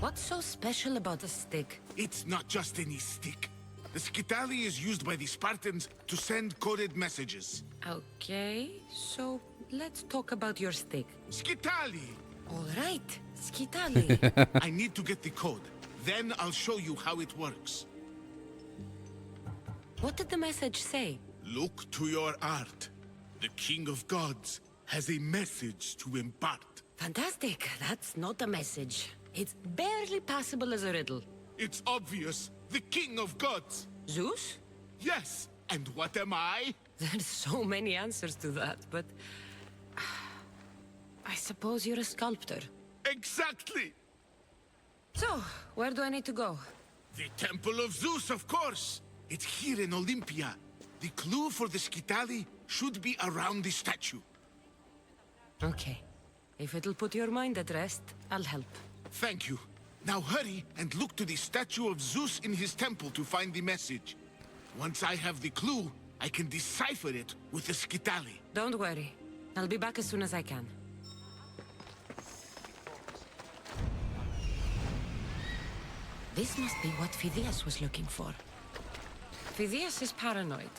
What's so special about a stick? It's not just any stick. The skitali is used by the Spartans to send coded messages. Okay, so let's talk about your stick. Skitali! All right, skitali. I need to get the code. Then I'll show you how it works. What did the message say? Look to your art. The King of Gods has a message to impart. Fantastic. That's not a message. It's barely passable as a riddle. It's obvious. The King of Gods. Zeus? Yes. And what am I? There's so many answers to that, but... I suppose you're a sculptor. Exactly. So, where do I need to go? The Temple of Zeus, of course. It's here in Olympia. The clue for the skitali should be around the statue. Okay. If it'll put your mind at rest, I'll help. Thank you. Now hurry and look to the statue of Zeus in his temple to find the message. Once I have the clue, I can decipher it with the skitali. Don't worry. I'll be back as soon as I can. This must be what Phidias was looking for. Phidias is paranoid.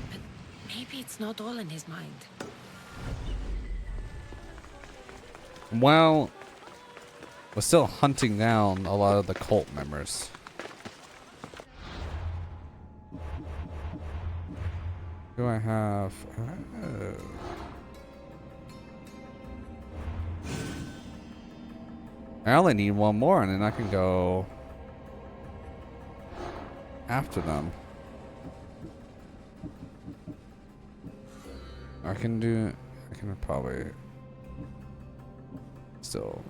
But maybe it's not all in his mind. Well, we're still hunting down a lot of the cult members. Do I have... I only need one more and then I can go after them. I can do... I can probably still.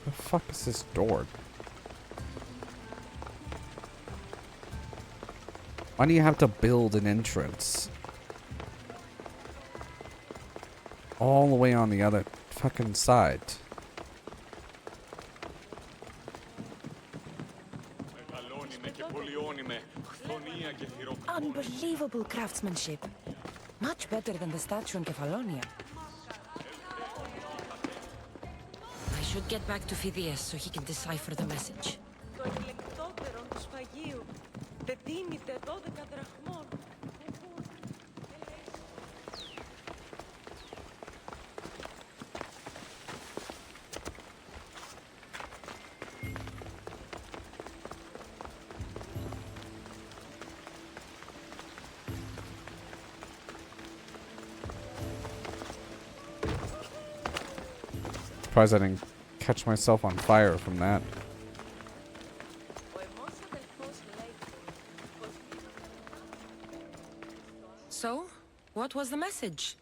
The fuck is this door? Why do you have to build an entrance? All the way on the other fucking side. Unbelievable craftsmanship. Much better than the statue in Kefalonia. I should get back to Phidias so he can decipher the message. Το ελεκτότερον του σφαγίου δεν δίνεται 12 δραχμών. Surprised I didn't catch myself on fire from that. So, what was the message?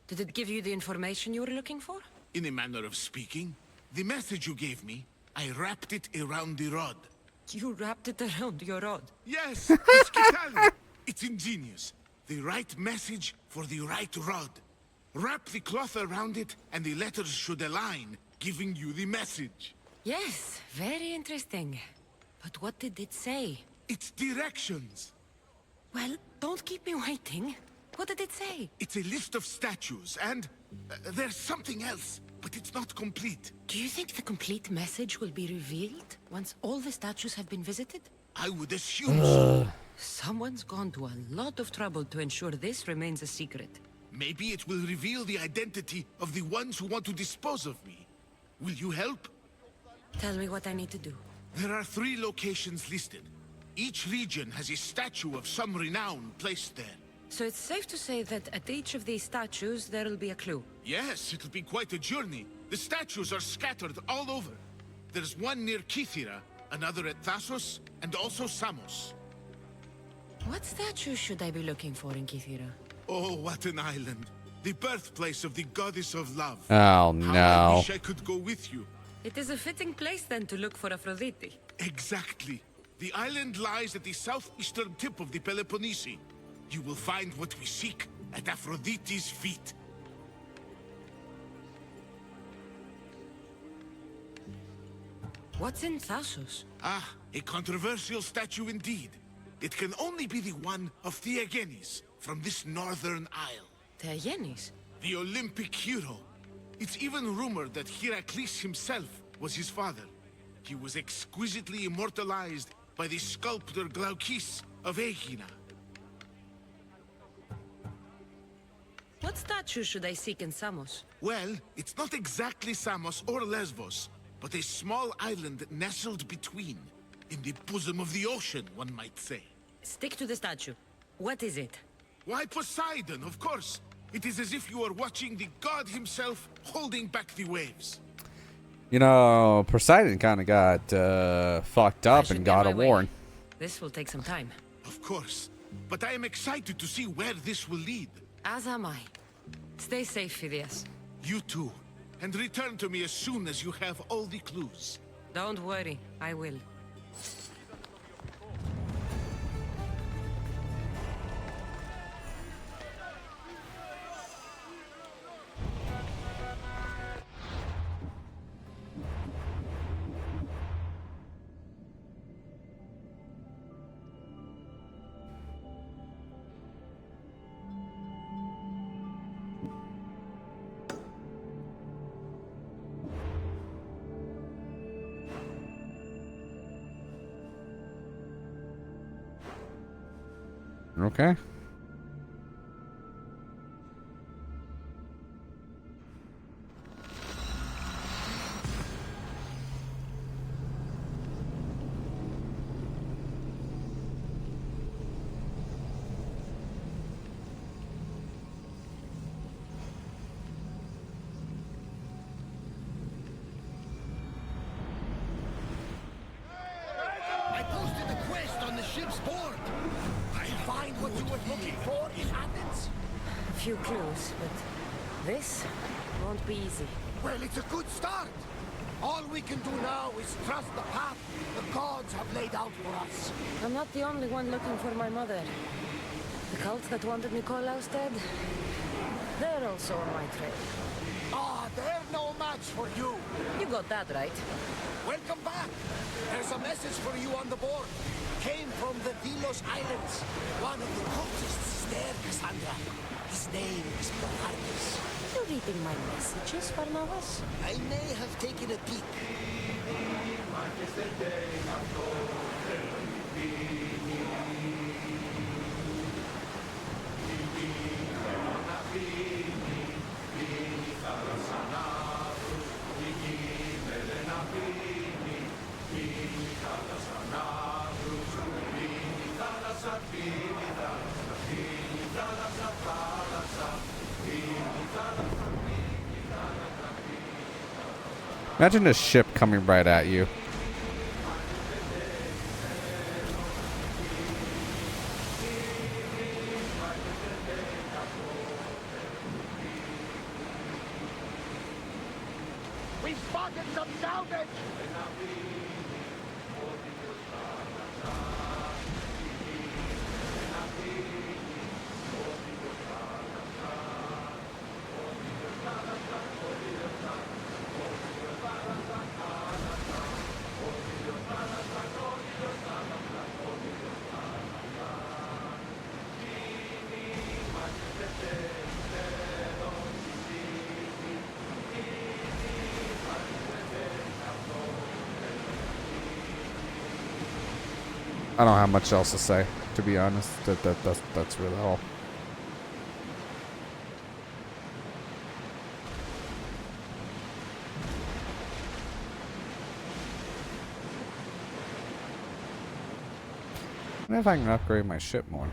Did it give you the information you were looking for? In a manner of speaking, the message you gave me, I wrapped it around the rod. You wrapped it around your rod? Yes, hospitality. It's ingenious. The right message for the right rod. Wrap the cloth around it, and the letters should align, giving you the message. Yes, very interesting. But what did it say? It's directions. Well, don't keep me waiting. What did it say? It's a list of statues, and there's something else, but it's not complete. Do you think the complete message will be revealed once all the statues have been visited? I would assume so. Someone's gone to a lot of trouble to ensure this remains a secret. Maybe it will reveal the identity of the ones who want to dispose of me. Will you help? Tell me what I need to do. There are 3 locations listed. Each region has a statue of some renown placed there. So it's safe to say that at each of these statues there'll be a clue. Yes, it'll be quite a journey. The statues are scattered all over. There's one near Kythera, another at Thasos, and also Samos. What statue should I be looking for in Kythera? Oh, what an island. The birthplace of the goddess of love. Oh, no. How I wish I could go with you. It is a fitting place then to look for Aphrodite. Exactly. The island lies at the southeastern tip of the Peloponnese. You will find what we seek at Aphrodite's feet. What's in Thasos? Ah, a controversial statue indeed. It can only be the one of Theagenes from this northern isle. Theagenes? The Olympic hero. It's even rumored that Heracles himself was his father. He was exquisitely immortalized by the sculptor Glaukis of Aegina. What statue should I seek in Samos? Well, it's not exactly Samos or Lesbos, but a small island nestled between. In the bosom of the ocean, one might say. Stick to the statue. What is it? Why, Poseidon, of course. It is as if you are watching the god himself holding back the waves. You know, Poseidon kind of got fucked up in God of War. This will take some time. Of course. But I am excited to see where this will lead. As am I. Stay safe, Phidias. You too. And return to me as soon as you have all the clues. Don't worry, I will. Okay. ship's board. I'll find what you were looking for in Athens. A few clues, but this won't be easy. Well, it's a good start. All we can do now is trust the path the gods have laid out for us. I'm not the only one looking for my mother. The cult that wanted Nikolaus dead, they're also on my trail. Ah, they're no match for you. You got that right. Welcome back. There's a message for you on the board. Came from the Delos Islands. One of the cultists is there, Cassandra. His name is Bernardus. You reading my messages, Barnabas? I may have taken a peek. Imagine a ship coming right at you. We've spotted some salvage! I don't have much else to say, to be honest. That's really all. I wonder if I can upgrade my ship more.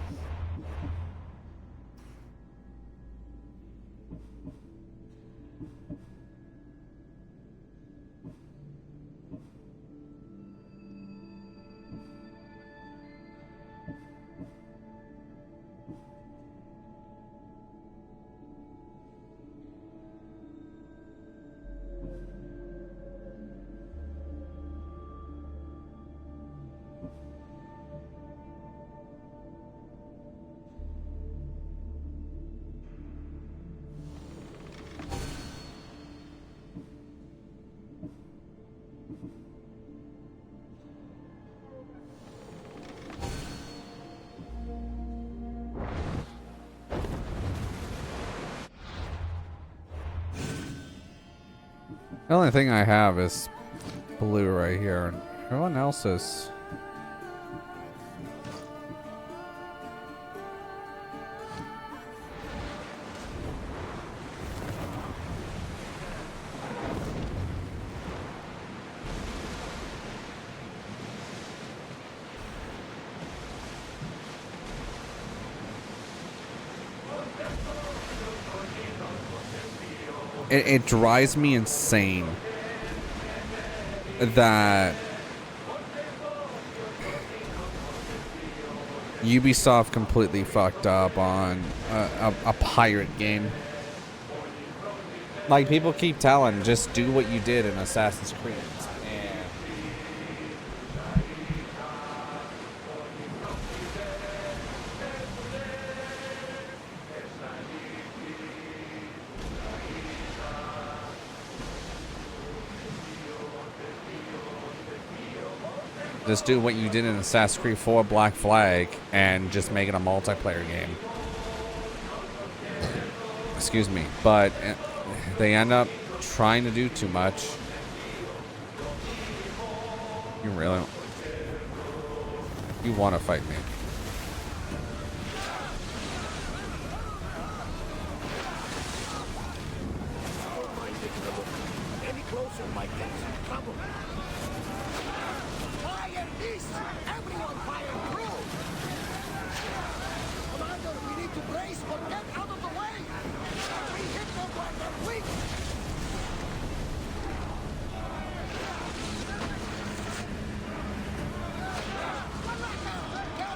The only thing I have is blue right here, and everyone else is... It drives me insane that Ubisoft completely fucked up on a pirate game. Like, people keep telling, just do what you did in Assassin's Creed. Just do what you did in Assassin's Creed 4 Black Flag and just make it a multiplayer game. Excuse me. But they end up trying to do too much. You really... You want to fight me. Any closer might get us in trouble. Fire east! Everyone fire through! Commander, we need to brace or get out of the way! We hit them when they're weak! Get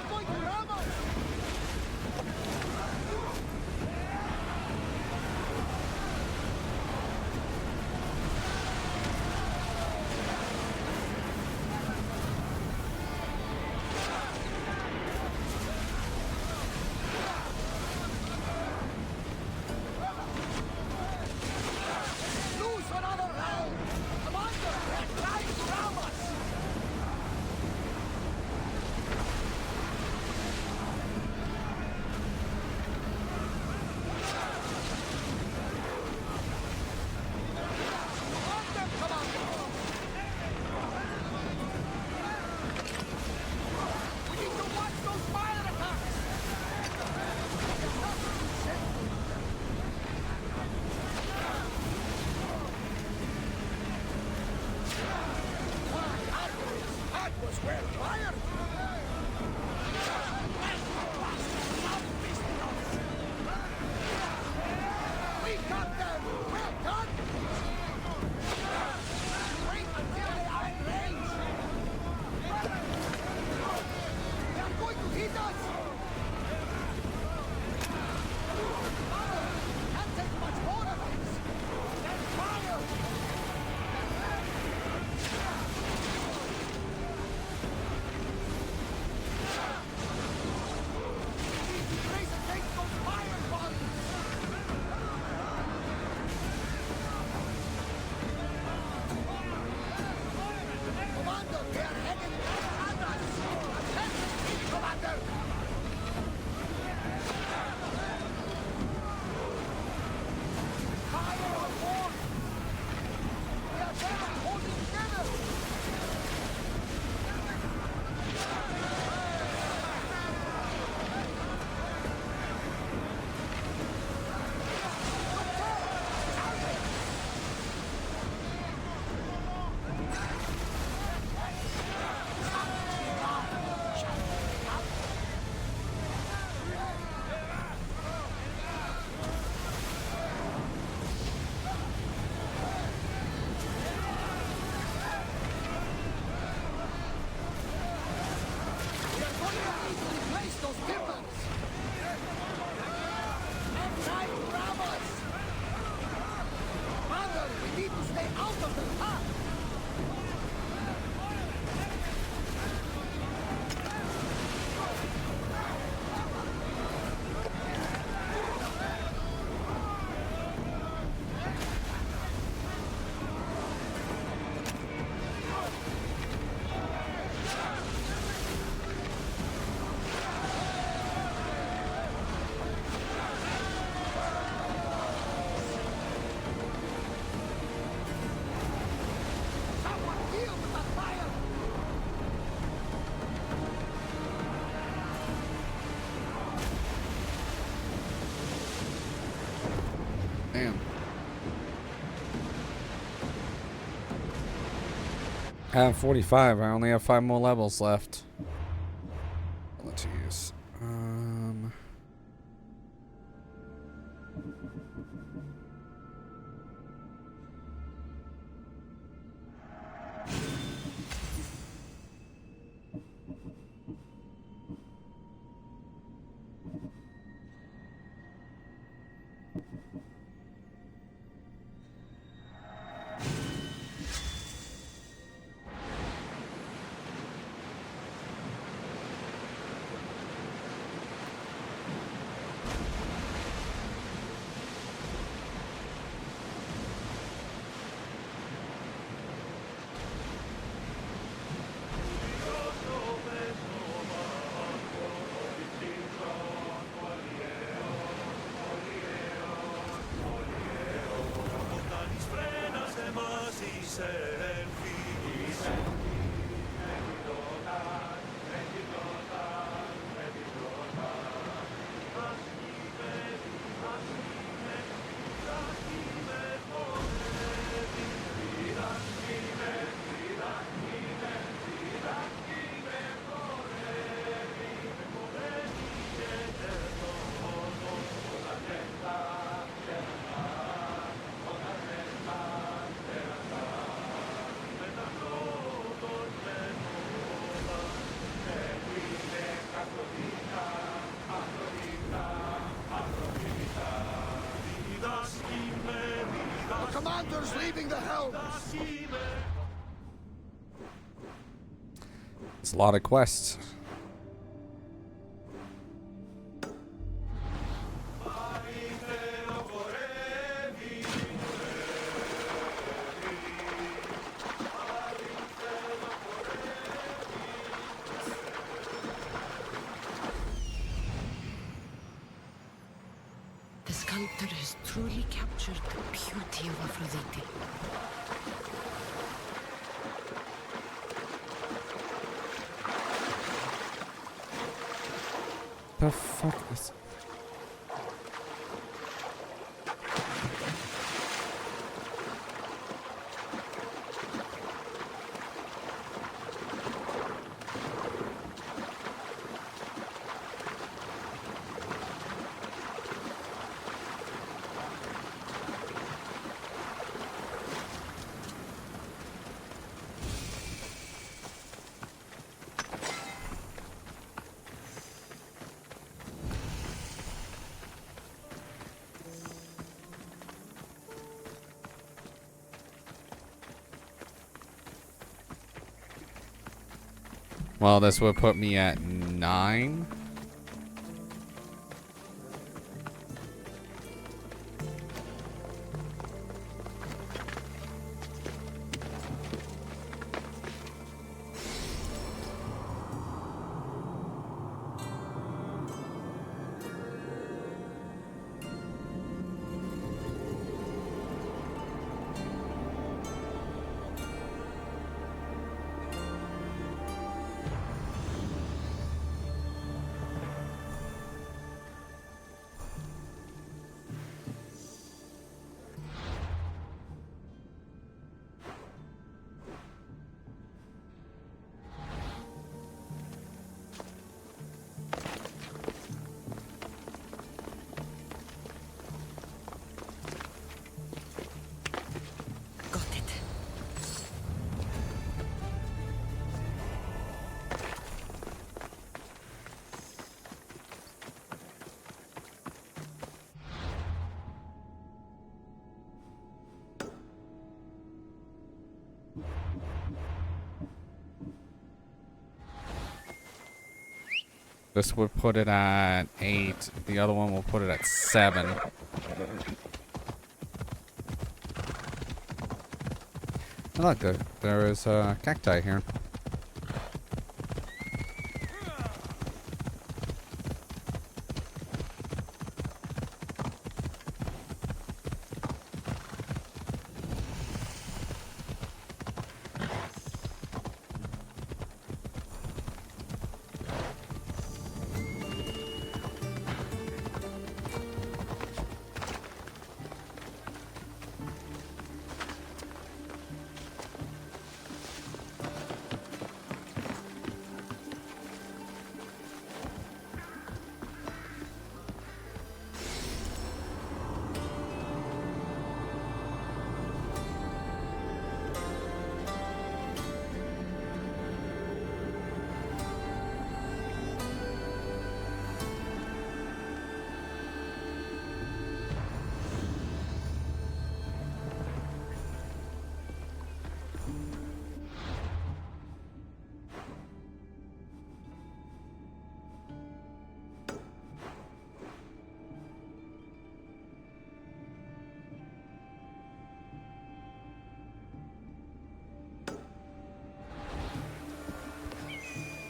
I have 45. I only have 5 more levels left. Let's use. The commander's leaving the helm. It's a lot of quests. The sculptor has truly captured the beauty of Aphrodite. The fuck is... Well, this would put me at 9. This would put it at 8. The other one will put it at 7. Oh, look, there is a cacti here.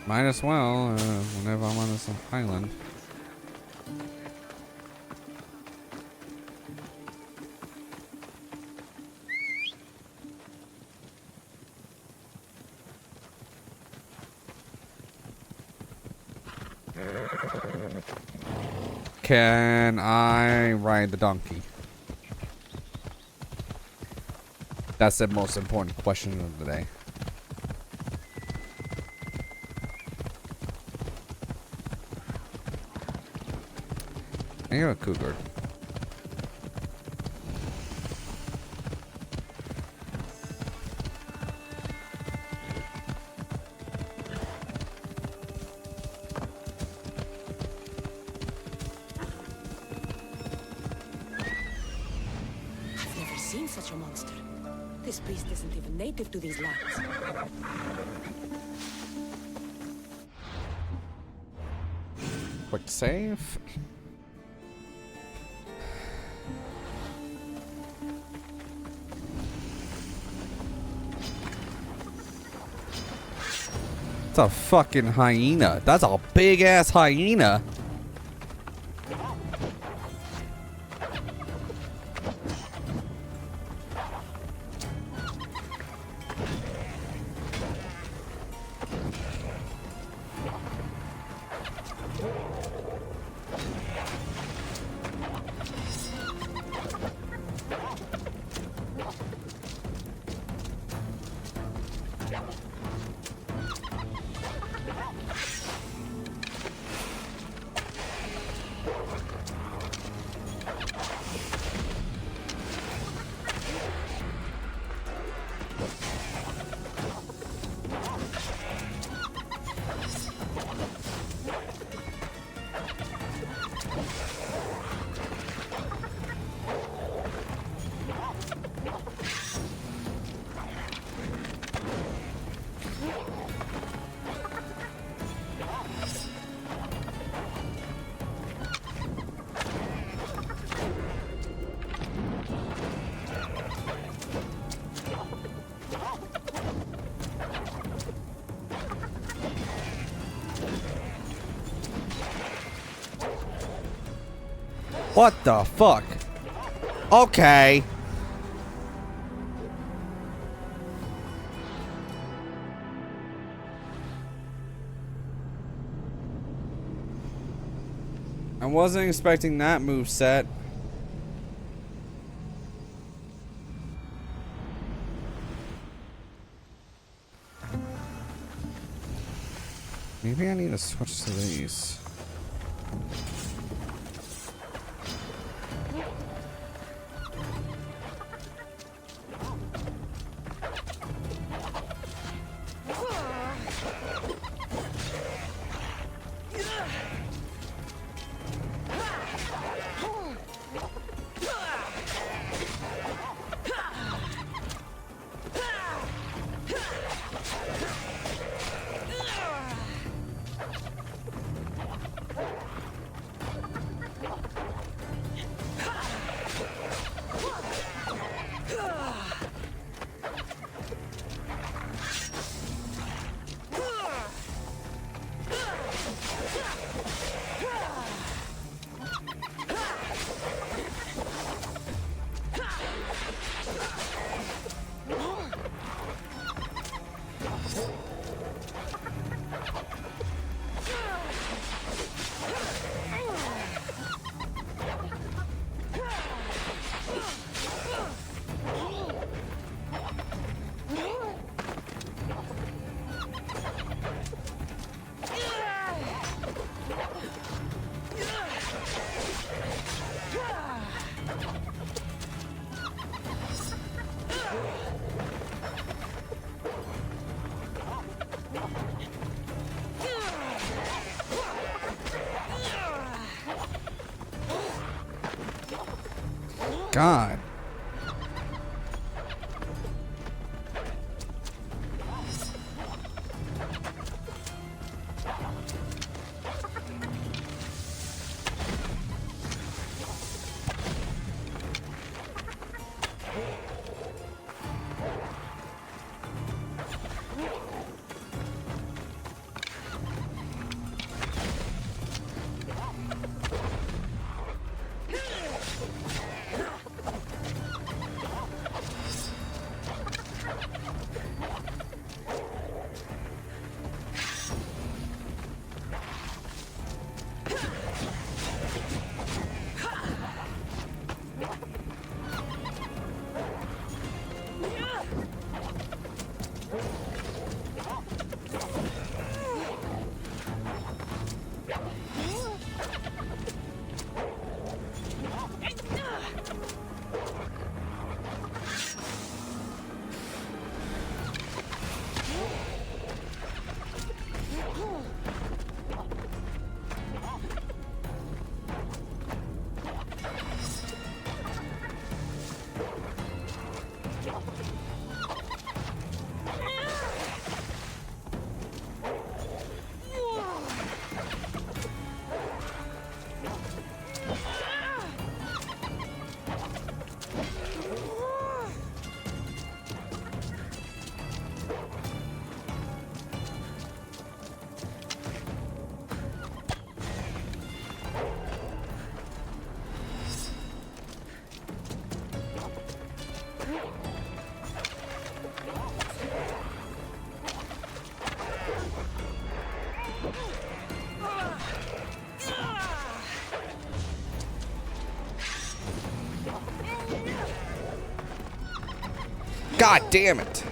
Might as well, whenever I'm on this island. Can I ride the donkey? That's the most important question of the day. I got a cougar. I've never seen such a monster. This beast isn't even native to these lands. Quick save. It's a fucking hyena. That's a big ass hyena. What the fuck? Okay. I wasn't expecting that move set. Maybe I need to switch to these. God. God damn it.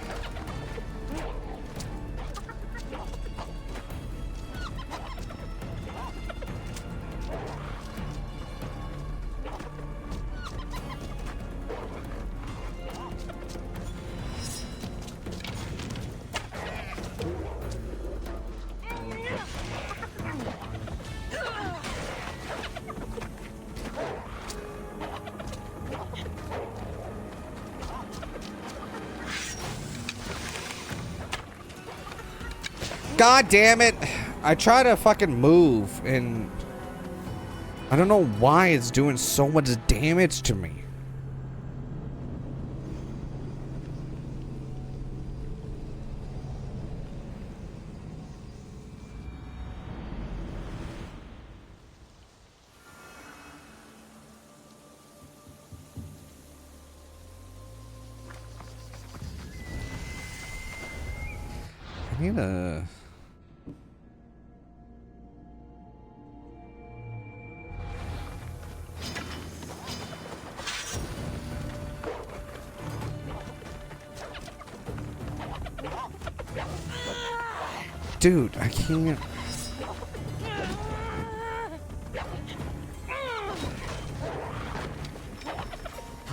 God damn it. I try to fucking move and I don't know why it's doing so much damage to me. I need a... Dude, I can't...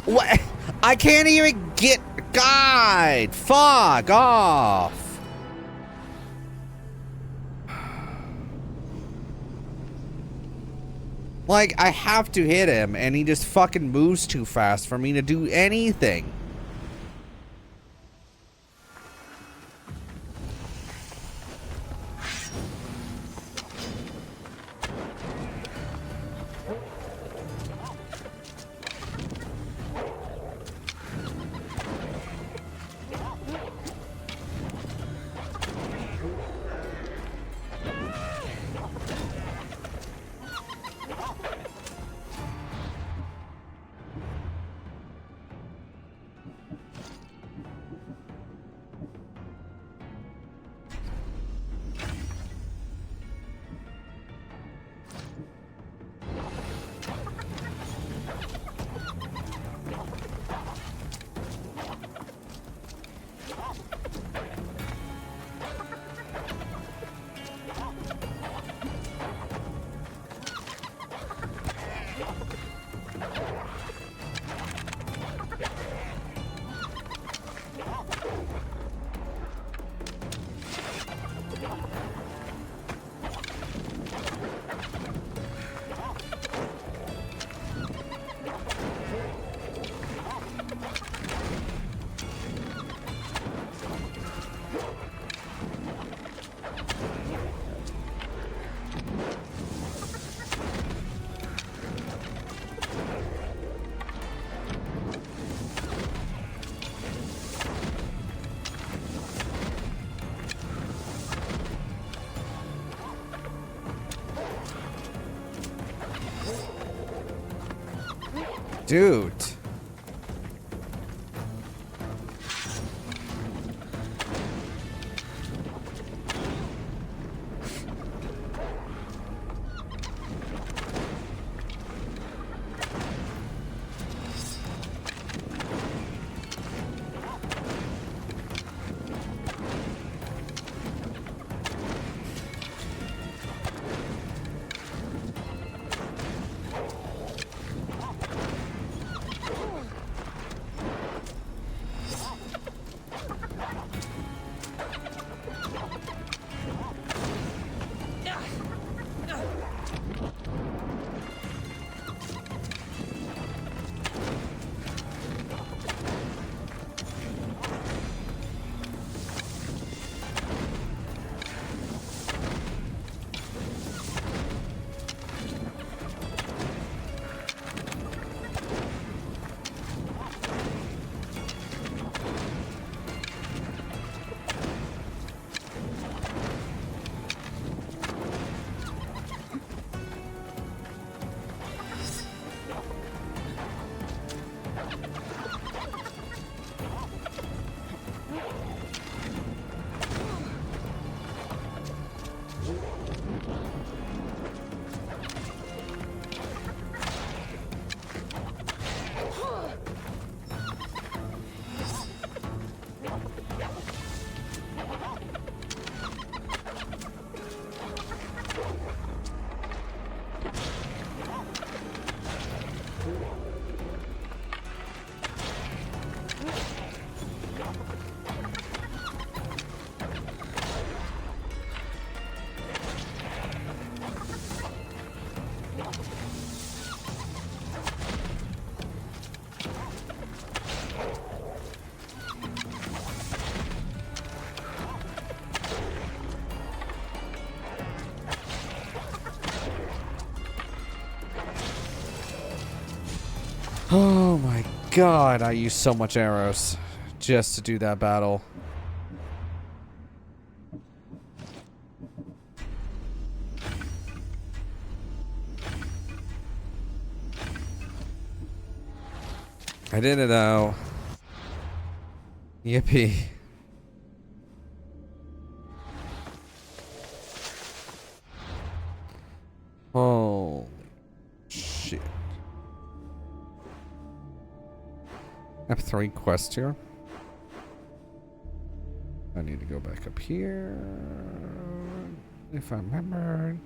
What? I can't even get... God! Fuck off! Like, I have to hit him, and he just fucking moves too fast for me to do anything. Dude. Oh my god, I used so much arrows just to do that battle. I did it though. Yippee. Holy shit. I have 3 quests here. I need to go back up here. If I remember.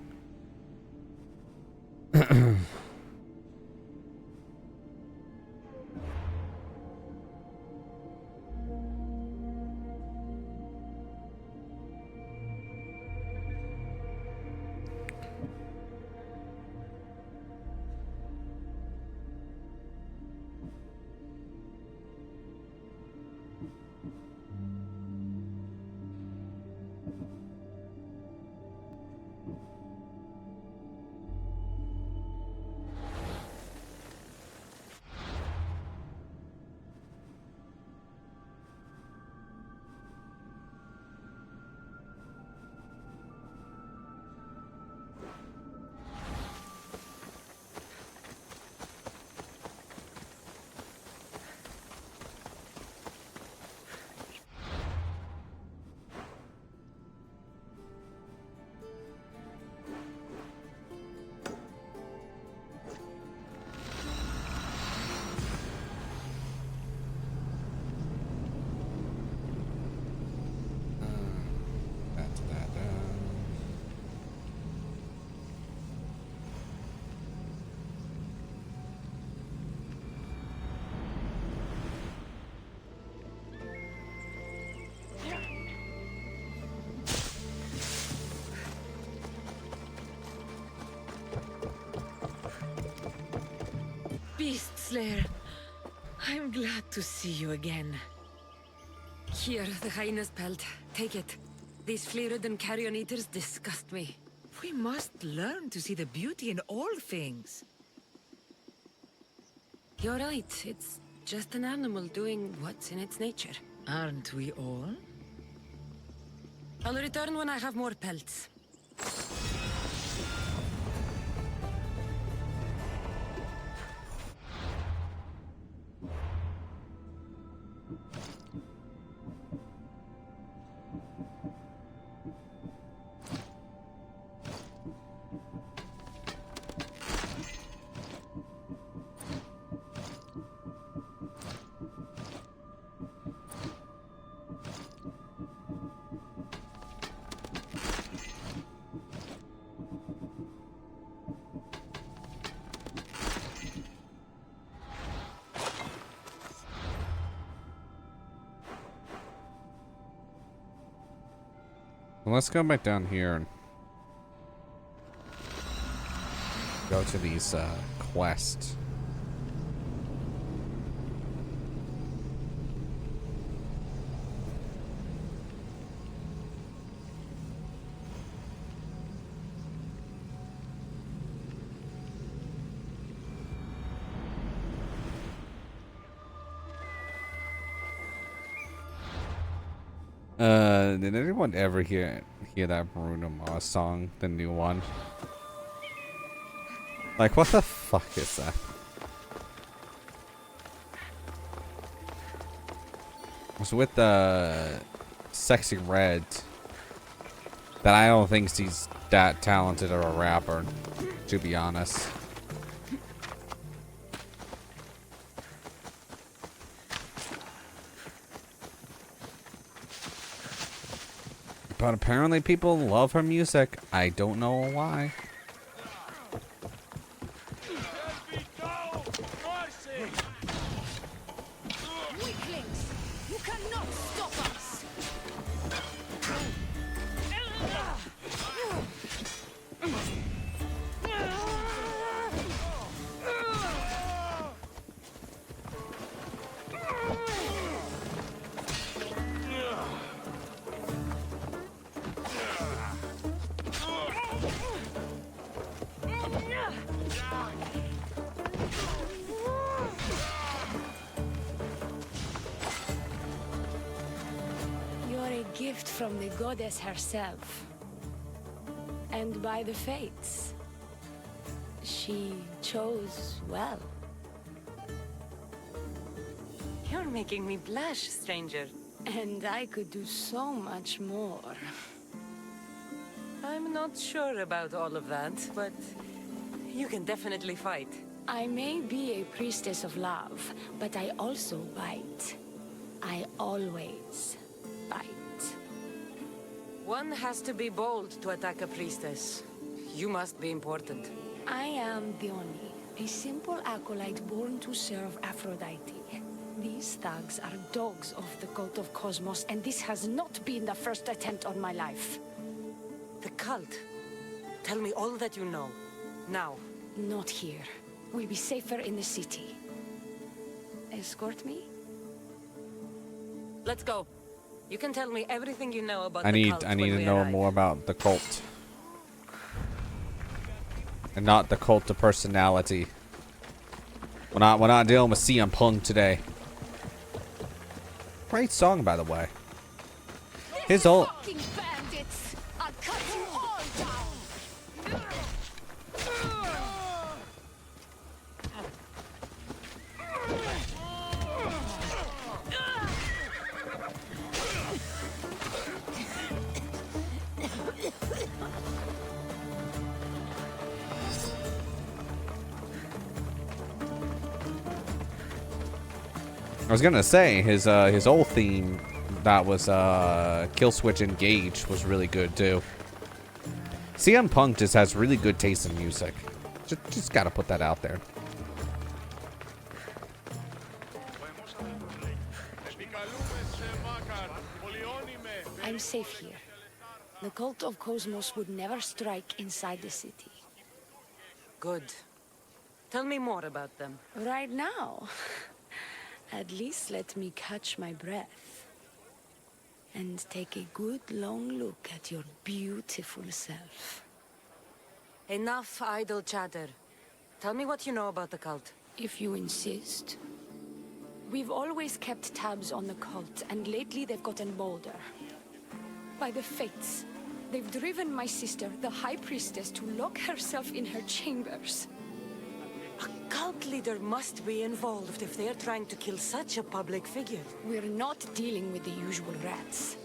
Beast Slayer, I'm glad to see you again. Here, the hyena's pelt. Take it. These flea-ridden carrion eaters disgust me. We must learn to see the beauty in all things. You're right. It's just an animal doing what's in its nature. Aren't we all? I'll return when I have more pelts. Well, let's go back down here and go to these quests. Did anyone ever hear that Bruno Mars song, the new one? Like, what the fuck is that? It was with the Sexy Red that I don't think he's that talented of a rapper, to be honest. But apparently people love her music. I don't know why. Weaklings! You cannot stop us! from the goddess herself. And by the fates. She chose well. You're making me blush, stranger. And I could do so much more. I'm not sure about all of that, but you can definitely fight. I may be a priestess of love, but I also bite. I always bite. One has to be bold to attack a priestess. You must be important. I am Dione, a simple acolyte born to serve Aphrodite. These thugs are dogs of the cult of Cosmos, and this has not been the first attempt on my life. The cult? Tell me all that you know. Now. Not here. We'll be safer in the city. Escort me? Let's go. You can tell me everything you know about I the need cult to when we know arrive. more about the cult. And not the cult of personality. We're not dealing with CM Punk today. Great song, by the way. His old. Fucking bandits! I'll cut you all down! I was gonna say his old theme that was Kill Switch Engage was really good too. CM Punk just has really good taste in music. Just gotta put that out there. I'm safe here. The cult of Cosmos would never strike inside the city. Good. Tell me more about them. Right now? At least let me catch my breath. And take a good long look at your beautiful self. Enough idle chatter. Tell me what you know about the cult. If you insist. We've always kept tabs on the cult, and lately they've gotten bolder. By the fates, they've driven my sister, the High Priestess, to lock herself in her chambers. A cult leader must be involved if they're trying to kill such a public figure. We're not dealing with the usual rats.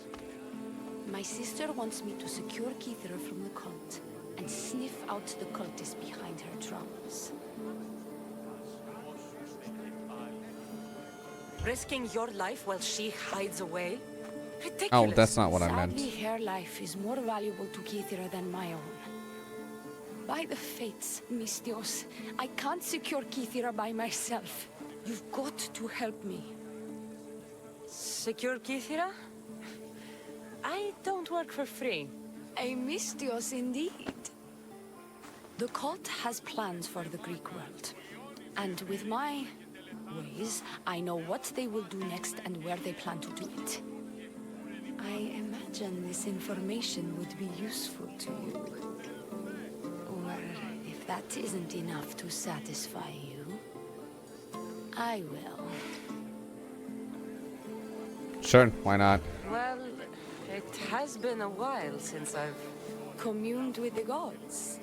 My sister wants me to secure Kithra from the cult and sniff out the cultists behind her drums. Risking your life while she hides away? Ridiculous. Oh, that's not what I meant. Sadly, her life is more valuable to Kithra than my own. By the fates, Mistios, I can't secure Kithra by myself. You've got to help me. Secure Kithra? I don't work for free. A Mistios indeed. The cult has plans for the Greek world. And with my ways, I know what they will do next and where they plan to do it. I imagine this information would be useful to you. Or if that isn't enough to satisfy you, I will. Sure, why not? Well, it has been a while since I've communed with the gods.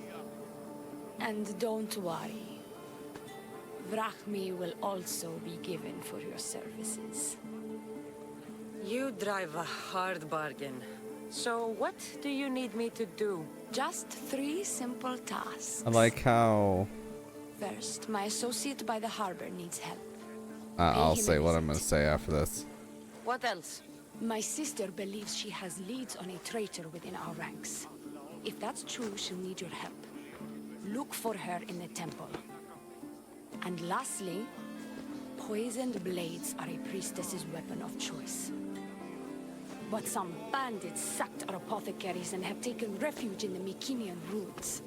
And don't worry. Vrachmi will also be given for your services. You drive a hard bargain. So what do you need me to do? Just 3 simple tasks. I like how... First, my associate by the harbor needs help. I'll say what I'm gonna say after this. What else? My sister believes she has leads on a traitor within our ranks. If that's true, she'll need your help. Look for her in the temple. And lastly, poisoned blades are a priestess's weapon of choice. But some bandits sacked our apothecaries and have taken refuge in the Mycenaean ruins.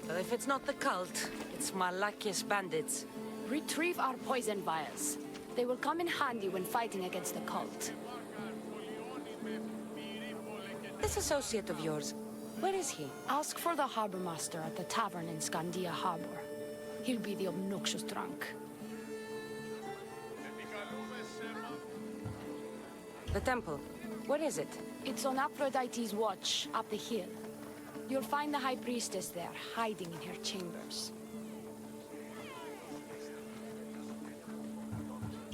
Well, if it's not the cult, it's Malakis bandits. Retrieve our poison vials. They will come in handy when fighting against the cult. This associate of yours, where is he? Ask for the harbor master at the tavern in Scandia Harbor. He'll be the obnoxious drunk. The temple, where is it? It's on Aphrodite's watch, up the hill. You'll find the High Priestess there, hiding in her chambers.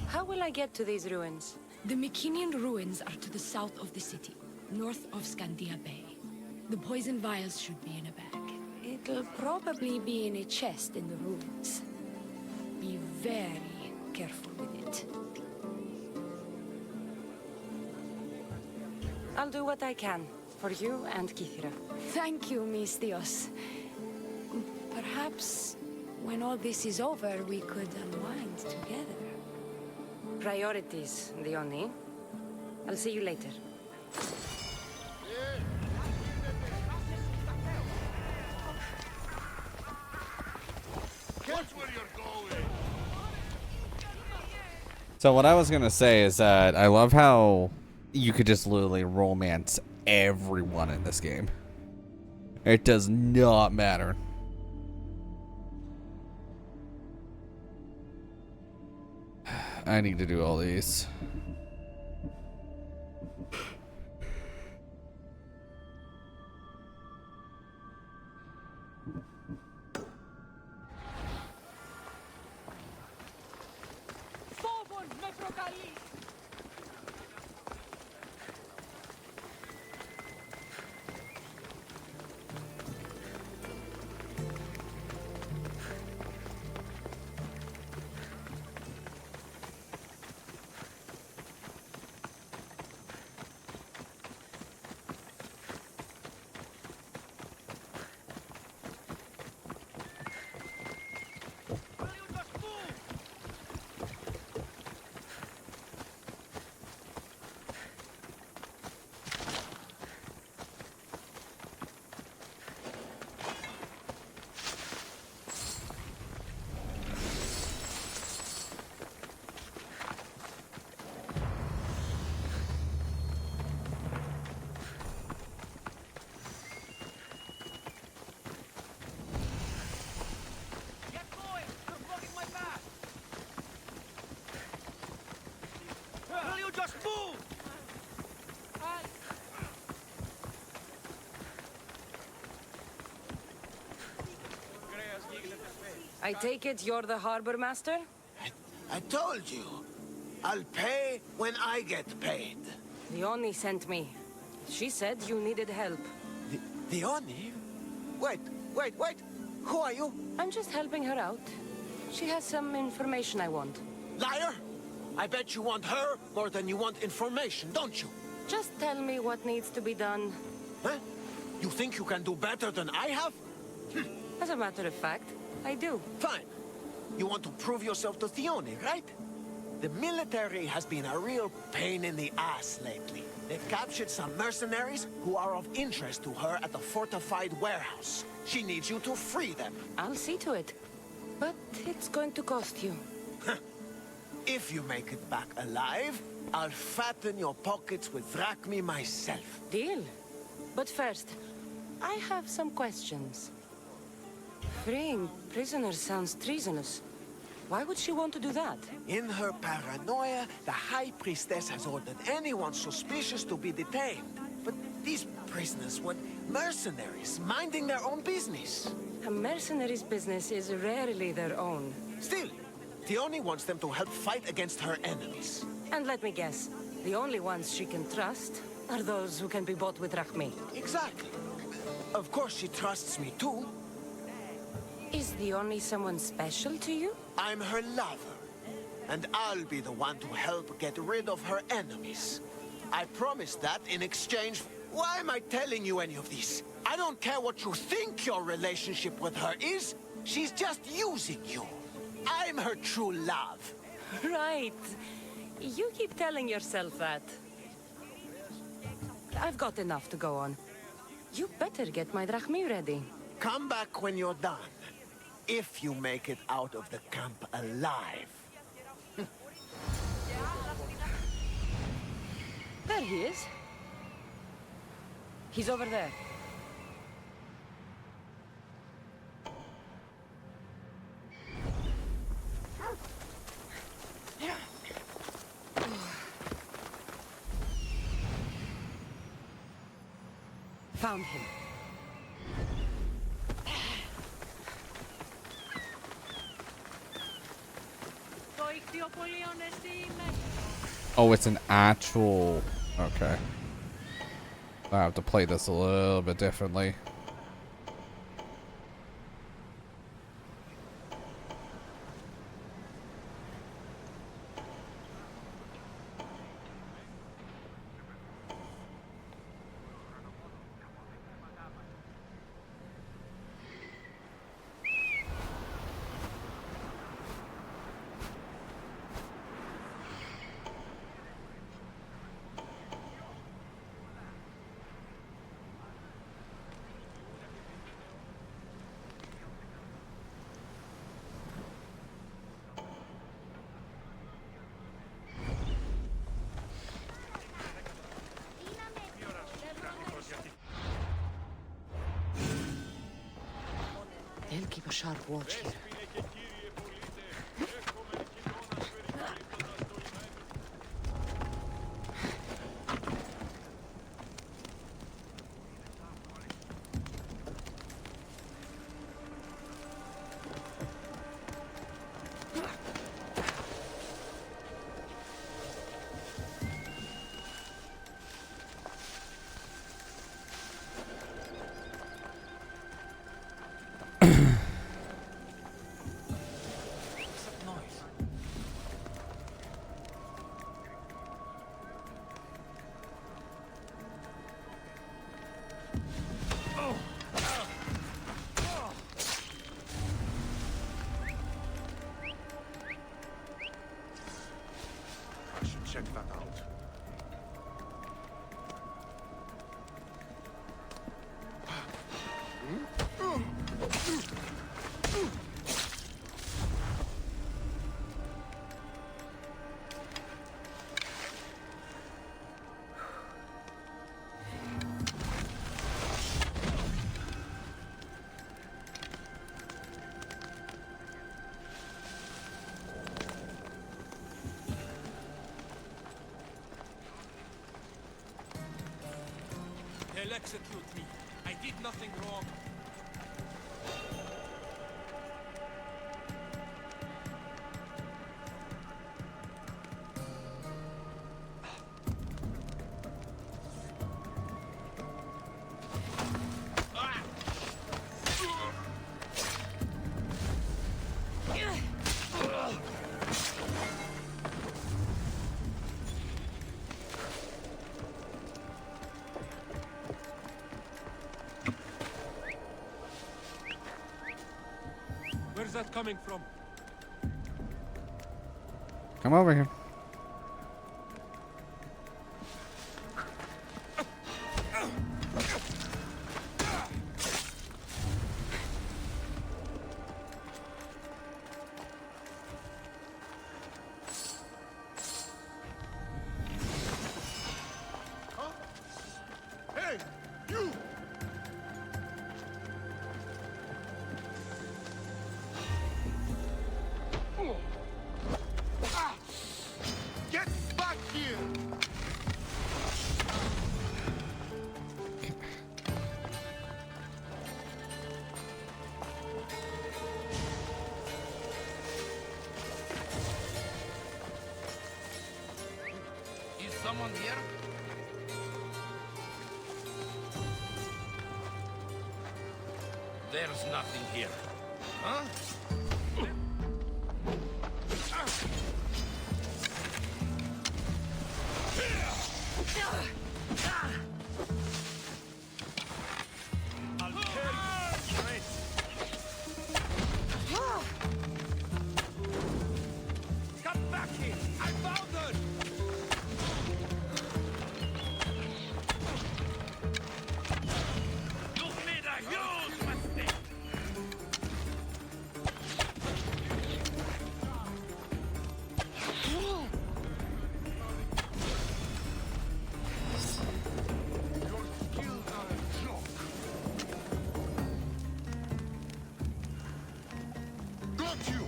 How will I get to these ruins? The Mycenian ruins are to the south of the city, north of Scandia Bay. The poison vials should be in a bag. It'll probably be in a chest in the ruins. Be very careful with it. I'll do what I can, for you and Kithira. Thank you, Miss Dios. Perhaps, when all this is over, we could unwind together. Priorities, Dione. I'll see you later. Watch where you're going. So what I was gonna say is that I love how you could just literally romance everyone in this game. It does not matter. I need to do all these. I take it you're the harbor master? I told you. I'll pay when I get paid. Dione sent me. She said you needed help. Dione? Wait. Who are you? I'm just helping her out. She has some information I want. Liar! I bet you want her more than you want information, don't you? Just tell me what needs to be done. Huh? You think you can do better than I have? As a matter of fact, I do. Fine. You want to prove yourself to Dione, right? The military has been a real pain in the ass lately. They've captured some mercenaries who are of interest to her at the fortified warehouse. She needs you to free them. I'll see to it. But it's going to cost you. If you make it back alive, I'll fatten your pockets with drachmi myself. Deal. But first, I have some questions. Freeing prisoners sounds treasonous. Why would she want to do that? In her paranoia, the High Priestess has ordered anyone suspicious to be detained. But these prisoners were mercenaries, minding their own business. A mercenary's business is rarely their own. Still, Dione wants them to help fight against her enemies. And let me guess, the only ones she can trust are those who can be bought with drachmi. Exactly. Of course she trusts me too. Is Dione someone special to you? I'm her lover. And I'll be the one to help get rid of her enemies. I promise that in exchange. Why am I telling you any of this? I don't care what you think your relationship with her is. She's just using you. I'm her true love. Right. You keep telling yourself that. I've got enough to go on. You better get my drachmi ready. Come back when you're done. If you make it out of the camp alive. There he is. He's over there. found him. Oh, it's an actual... Okay. I have to play this a little bit differently. They'll keep a sharp watch here. Check that out. They'll execute me. I did nothing wrong. Where's that coming from? Come over here. Hey, you! Get back here! Is someone here? There's nothing here. Huh? I'll tear you straight. Come back here! I found her! You've made a huge mistake! Got you!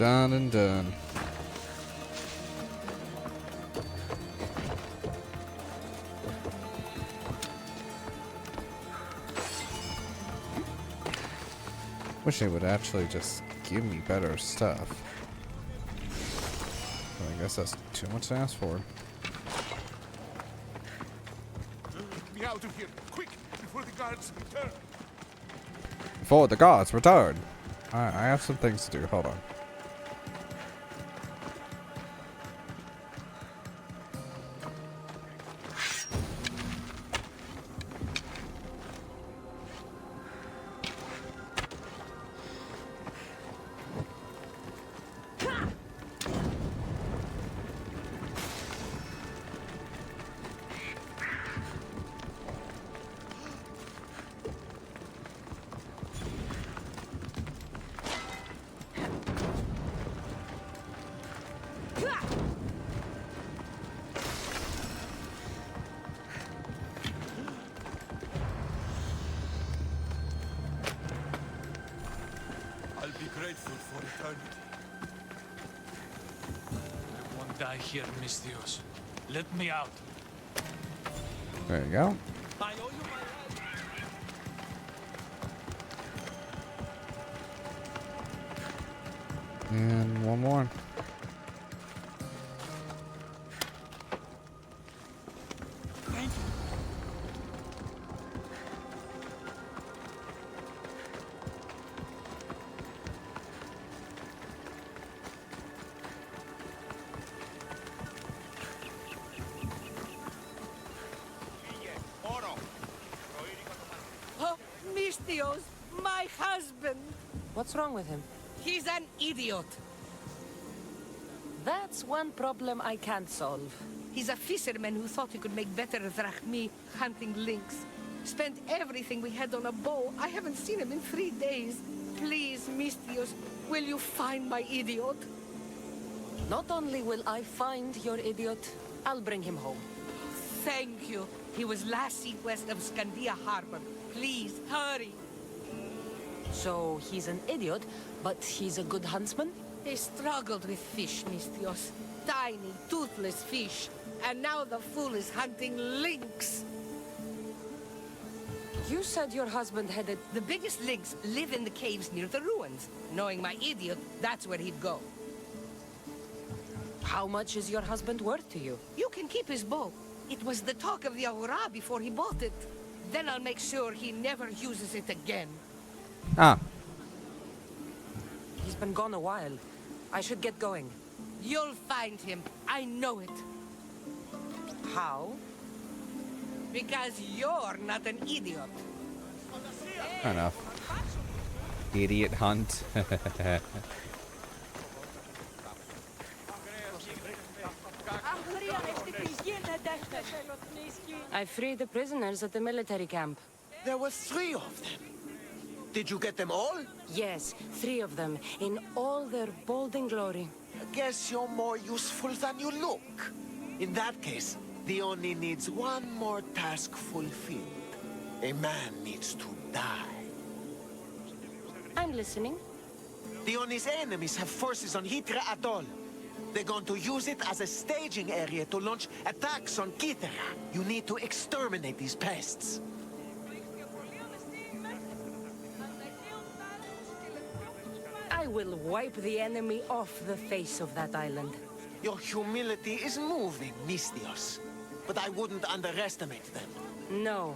Done and done. Wish they would actually just give me better stuff. But I guess that's too much to ask for. Get me out of here, quick, before the guards return. Before the guards return. I have some things to do. Hold on. I'll be grateful for eternity. I won't die here, mis Dios. Let me out. There you go. I owe you my life. And one more. Thank you. Oh, Mistios, my husband. What's wrong with him? He's an idiot. That's one problem I can't solve. He's a fisherman who thought he could make better drachmi hunting lynx. Spent everything we had on a bow. I haven't seen him in 3 days. Please, Mistios, will you find my idiot? Not only will I find your idiot, I'll bring him home. Thank you. He was last seen west of Scandia Harbor. Please, hurry. So he's an idiot, but he's a good huntsman? They struggled with fish, Mistios. Tiny, toothless fish. And now the fool is hunting lynx. You said your husband headed... The biggest lynx live in the caves near the ruins. Knowing my idiot, that's where he'd go. How much is your husband worth to you? You can keep his bow. It was the talk of the Aura before he bought it. Then I'll make sure he never uses it again. Ah. He's been gone a while. I should get going. You'll find him. I know it. How? Because you're not an idiot. Fair enough. Idiot hunt. I freed the prisoners at the military camp. There were 3 of them. Did you get them all? Yes, 3 of them, in all their bold and glory. I guess you're more useful than you look. In that case, the Oni needs one more task fulfilled. A man needs to die. I'm listening. The Oni's enemies have forces on Hitra Atoll. They're going to use it as a staging area to launch attacks on Kitera. You need to exterminate these pests. I will wipe the enemy off the face of that island. Your humility is moving, Mistios. But I wouldn't underestimate them. No.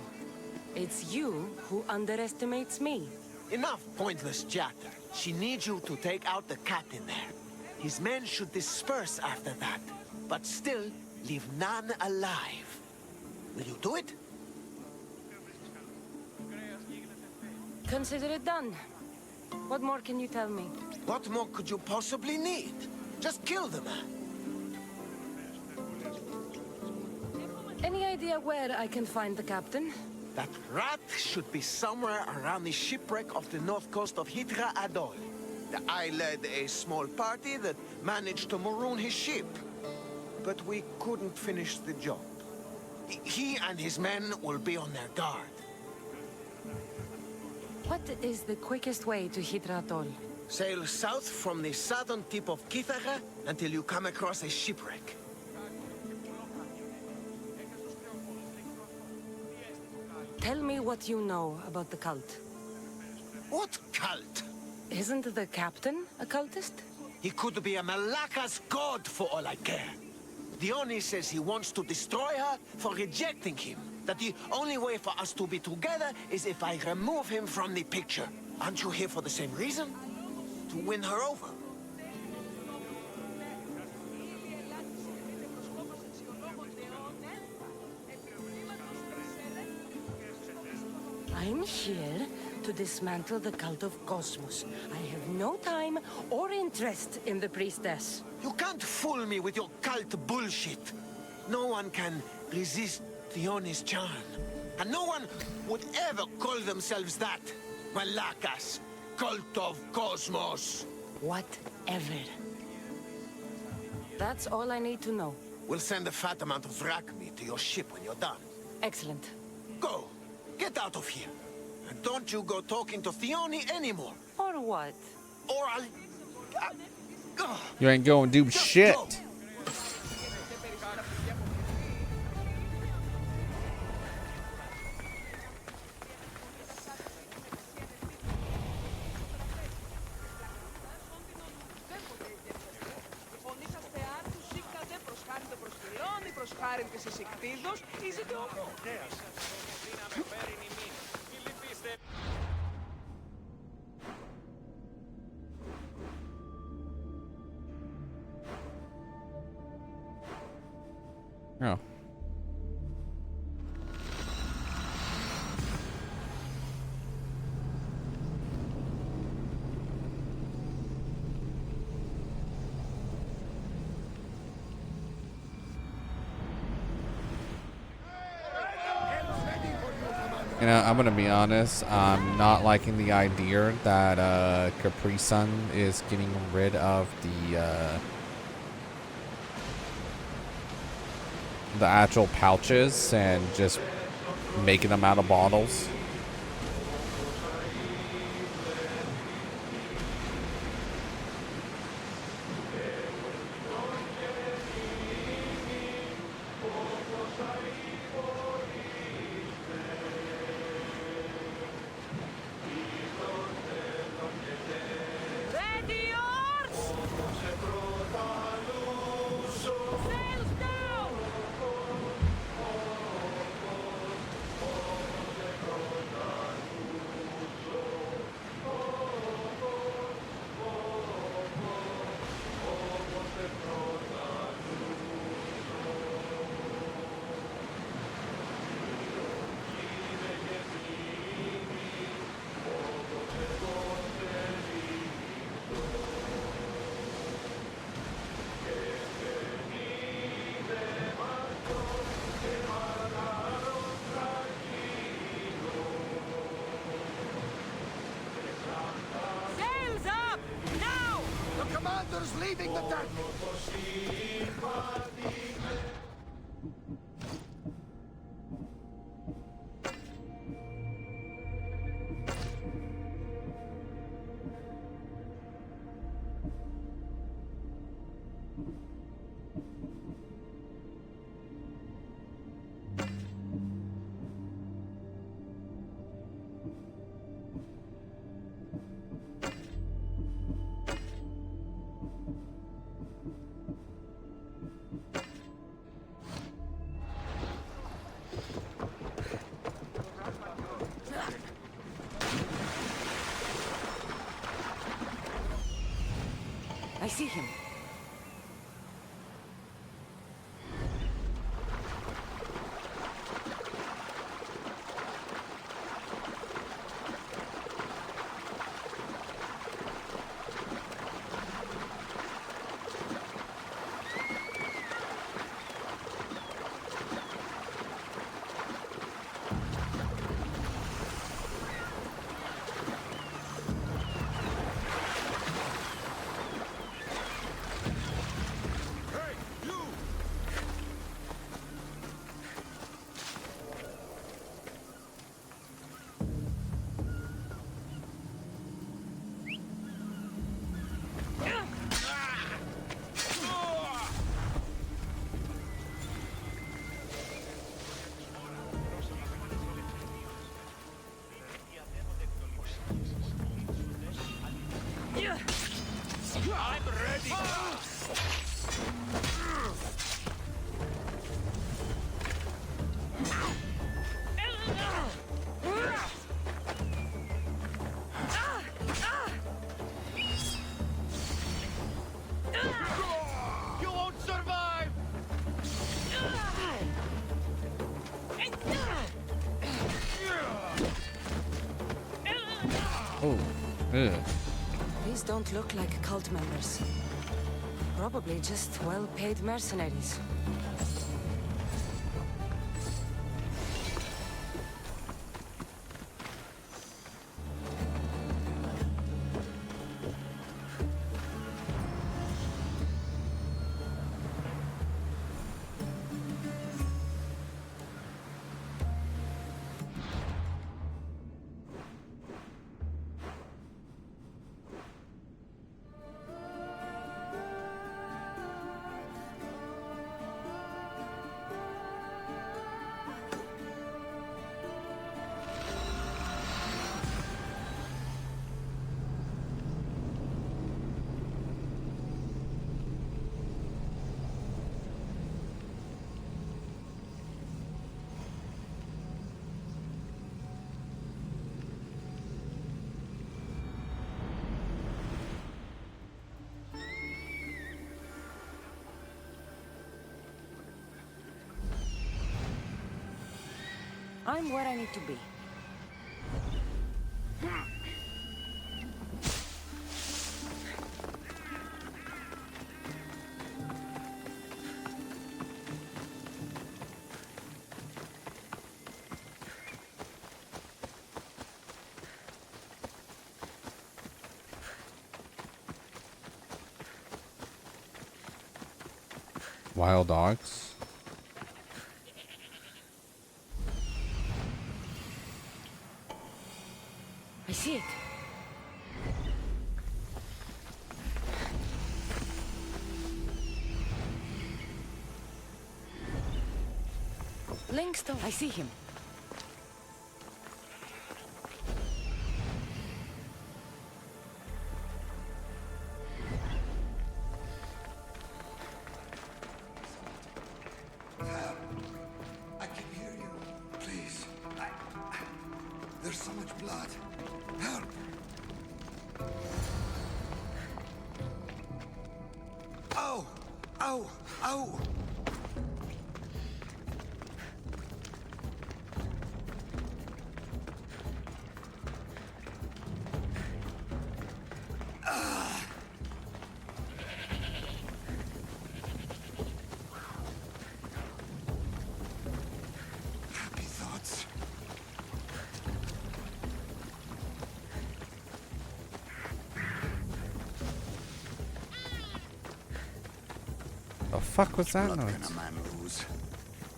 It's you who underestimates me. Enough pointless chatter. She needs you to take out the captain there. His men should disperse after that, but still leave none alive. Will you do it? Consider it done. What more can you tell me? What more could you possibly need? Just kill the man. Any idea where I can find the captain? That rat should be somewhere around the shipwreck off the north coast of Hitra Atoll. I led a small party that managed to maroon his ship. But we couldn't finish the job. He and his men will be on their guard. What is the quickest way to Hitra Atoll? Sail south from the southern tip of Kithara until you come across a shipwreck. Tell me what you know about the cult. What cult? Isn't the captain a cultist? He could be a Malaka's god for all I care. Dione says he wants to destroy her for rejecting him. That the only way for us to be together is if I remove him from the picture. Aren't you here for the same reason? To win her over? I'm here to dismantle the cult of Cosmos. I have no time or interest in the priestess. You can't fool me with your cult bullshit. No one can resist Dione's charm. And no one would ever call themselves that. Malakas, cult of Cosmos. Whatever. That's all I need to know. We'll send a fat amount of drachmi to your ship when you're done. Excellent. Go. Get out of here. And don't you go talking to Thione anymore. Or what? Or I'll... You ain't going to do shit. Go. Oh. You know, I'm gonna be honest. I'm not liking the idea that Capri Sun is getting rid of the actual pouches and just making them out of bottles. Leaving the deck! I see him. Oh, ugh. These don't look like cult members. Probably just well-paid mercenaries. I'm where I need to be. Wild dogs. I see it. Linkstone, I see him. I can hear you. Please. There's so much blood. Help! Ow! Ow! Ow! Happy thoughts. The fuck was that What noise? can a man lose?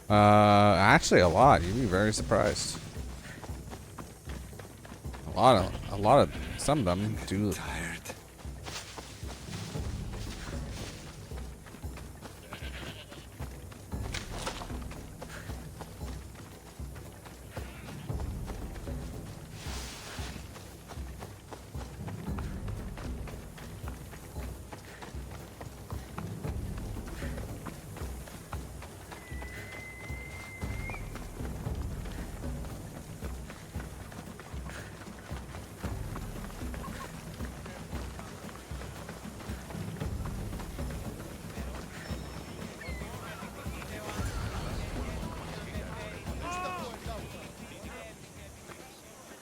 Actually a lot. You'd be very surprised. A lot of, some of them do. Tired.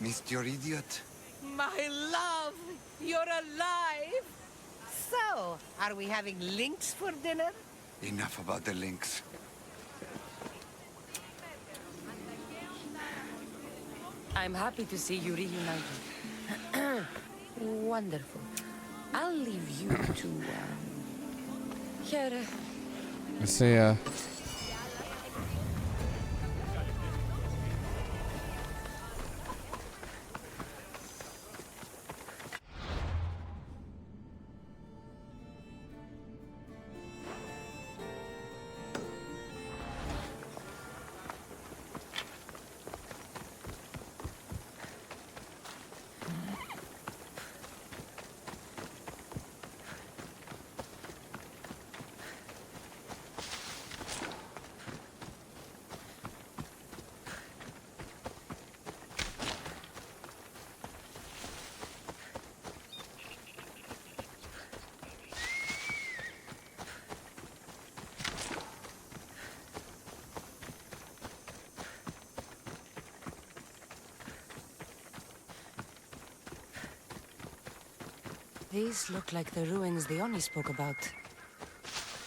Missed your idiot? My love, you're alive! So, are we having links for dinner? Enough about the links. I'm happy to see you reunited. Wonderful. I'll leave you to, here. Let's see, These look like the ruins the Oni spoke about.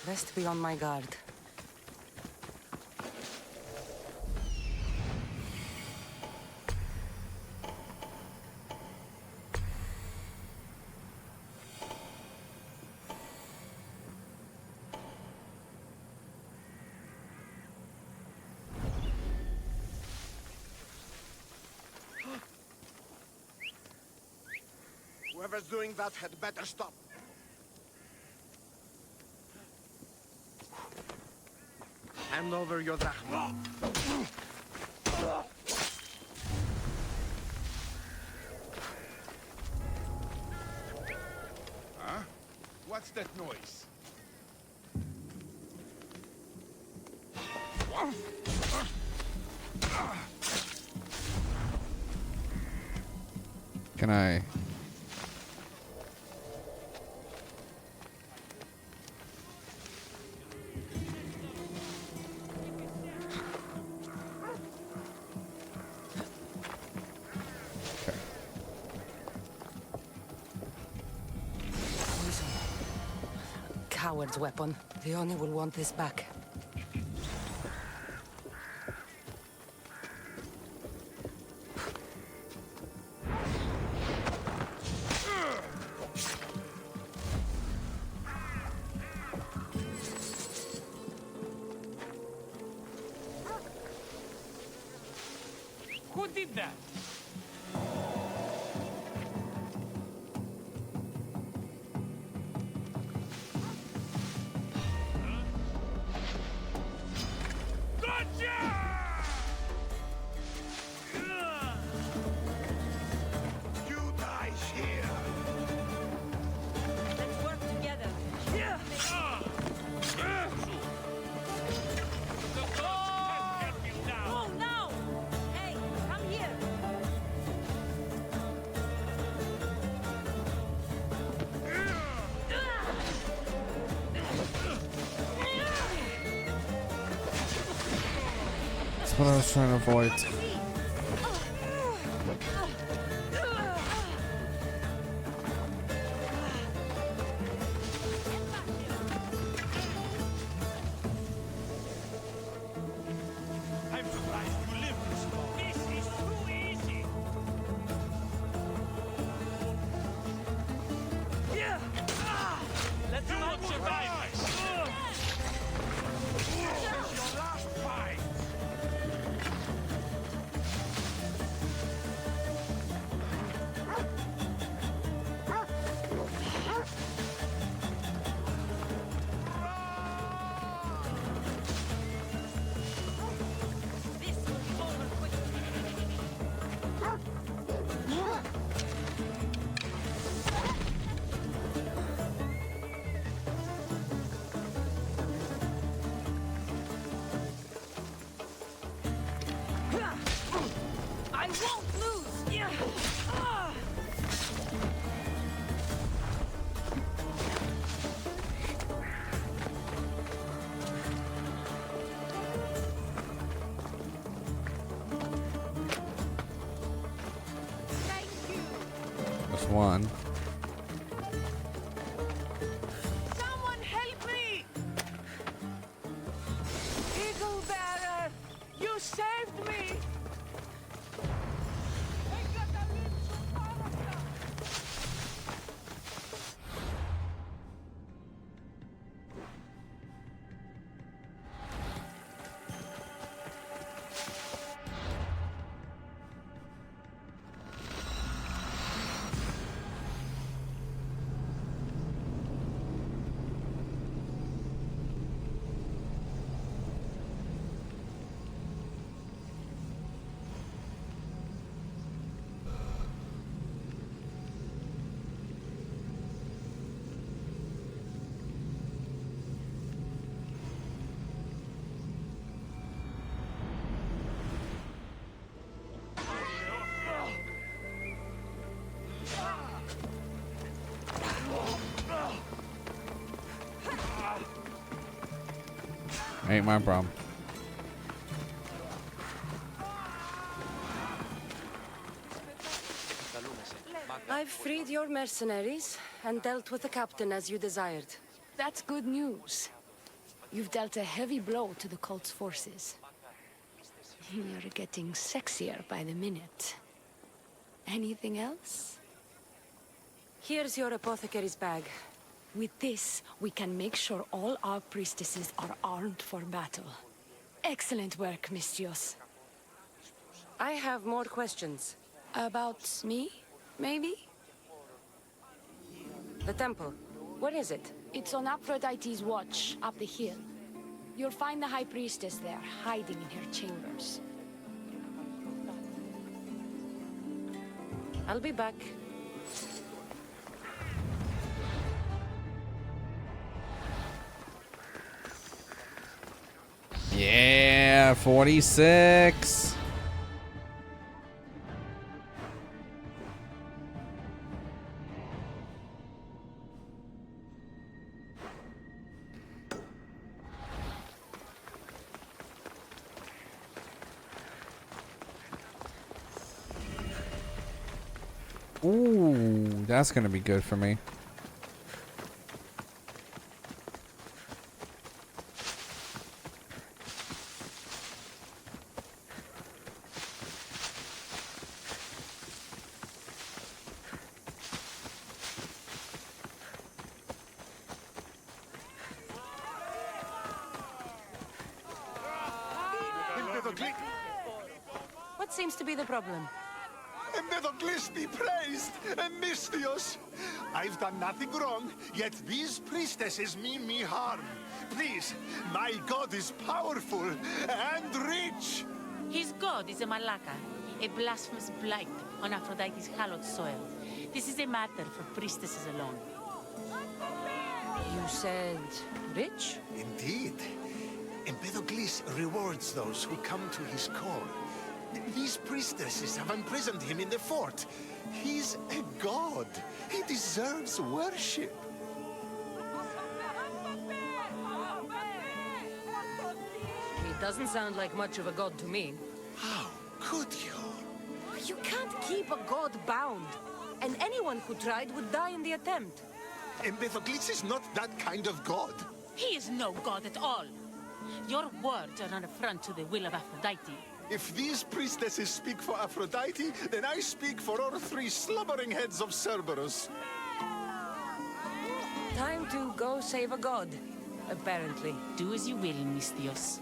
Best be on my guard. Whoever's doing that had better stop. Hand over your drachma. Huh? What's that noise? Can I? Coward's weapon. The Oni will want this back. Who did that? That's what I was trying to avoid. I'm surprised you live this long. This is too easy. Yeah. Let's not survive. This is your last fight. I won't lose! Yeah. Ah. Thank you! There's one. Someone help me! Eagle Bearer, you saved me! Ain't my problem. I've freed your mercenaries and dealt with the captain as you desired. That's good news. You've dealt a heavy blow to the cult's forces. You're getting sexier by the minute. Anything else? Here's your apothecary's bag. With this, we can make sure all our priestesses are armed for battle. Excellent work, Mistios. I have more questions. About me, maybe? The temple. Where is it? It's on Aphrodite's watch, up the hill. You'll find the High Priestess there, hiding in her chambers. I'll be back. Yeah, 46. Ooh, that's gonna be good for me. What seems to be the problem? Empedocles be praised, Mistios. I've done nothing wrong, yet these priestesses mean me harm. Please, my god is powerful and rich. His god is a Malaka, a blasphemous blight on Aphrodite's hallowed soil. This is a matter for priestesses alone. You said rich? Indeed. Empedocles rewards those who come to his call. These priestesses have imprisoned him in the fort. He's a god. He deserves worship. He doesn't sound like much of a god to me. How could you? You can't keep a god bound. And anyone who tried would die in the attempt. Empedocles is not that kind of god. He is no god at all. Your words are an affront to the will of Aphrodite. If these priestesses speak for Aphrodite, then I speak for all three slumbering heads of Cerberus. Time to go save a god, apparently. Do as you will, Mistios.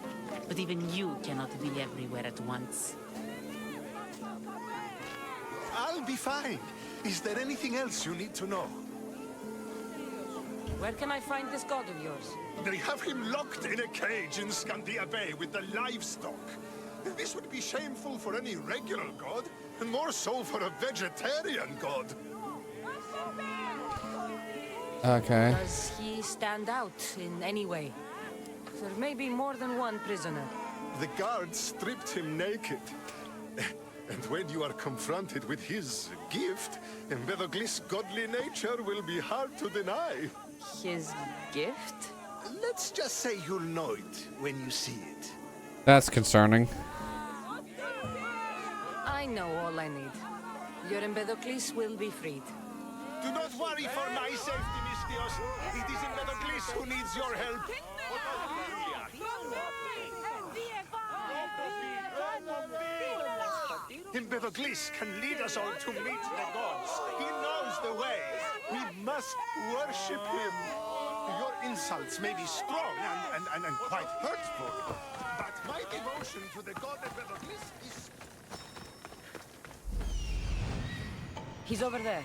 But even you cannot be everywhere at once. I'll be fine. Is there anything else you need to know? Where can I find this god of yours? They have him locked in a cage in Scandia Bay with the livestock. This would be shameful for any regular god, and more so for a vegetarian god. Okay. Does he stand out in any way? There may be more than one prisoner. The guards stripped him naked. And when you are confronted with his gift, Empedocles' godly nature will be hard to deny. His gift? Let's just say you'll know it when you see it. That's concerning. I know all I need. Your Empedocles will be freed. Do not worry for my safety, Mistios. It is Empedocles who needs your help. Empedocles can lead us all to meet the gods. He knows the way. We must worship him. Your insults may be strong and quite hurtful, but my devotion to the god Empedocles is... He's over there.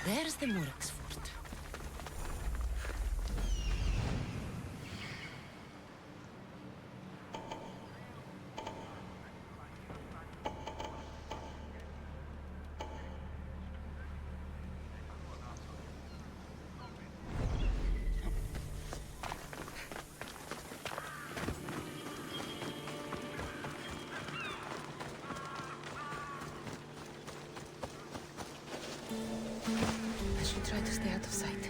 There's the Murex fort. I should try to stay out of sight.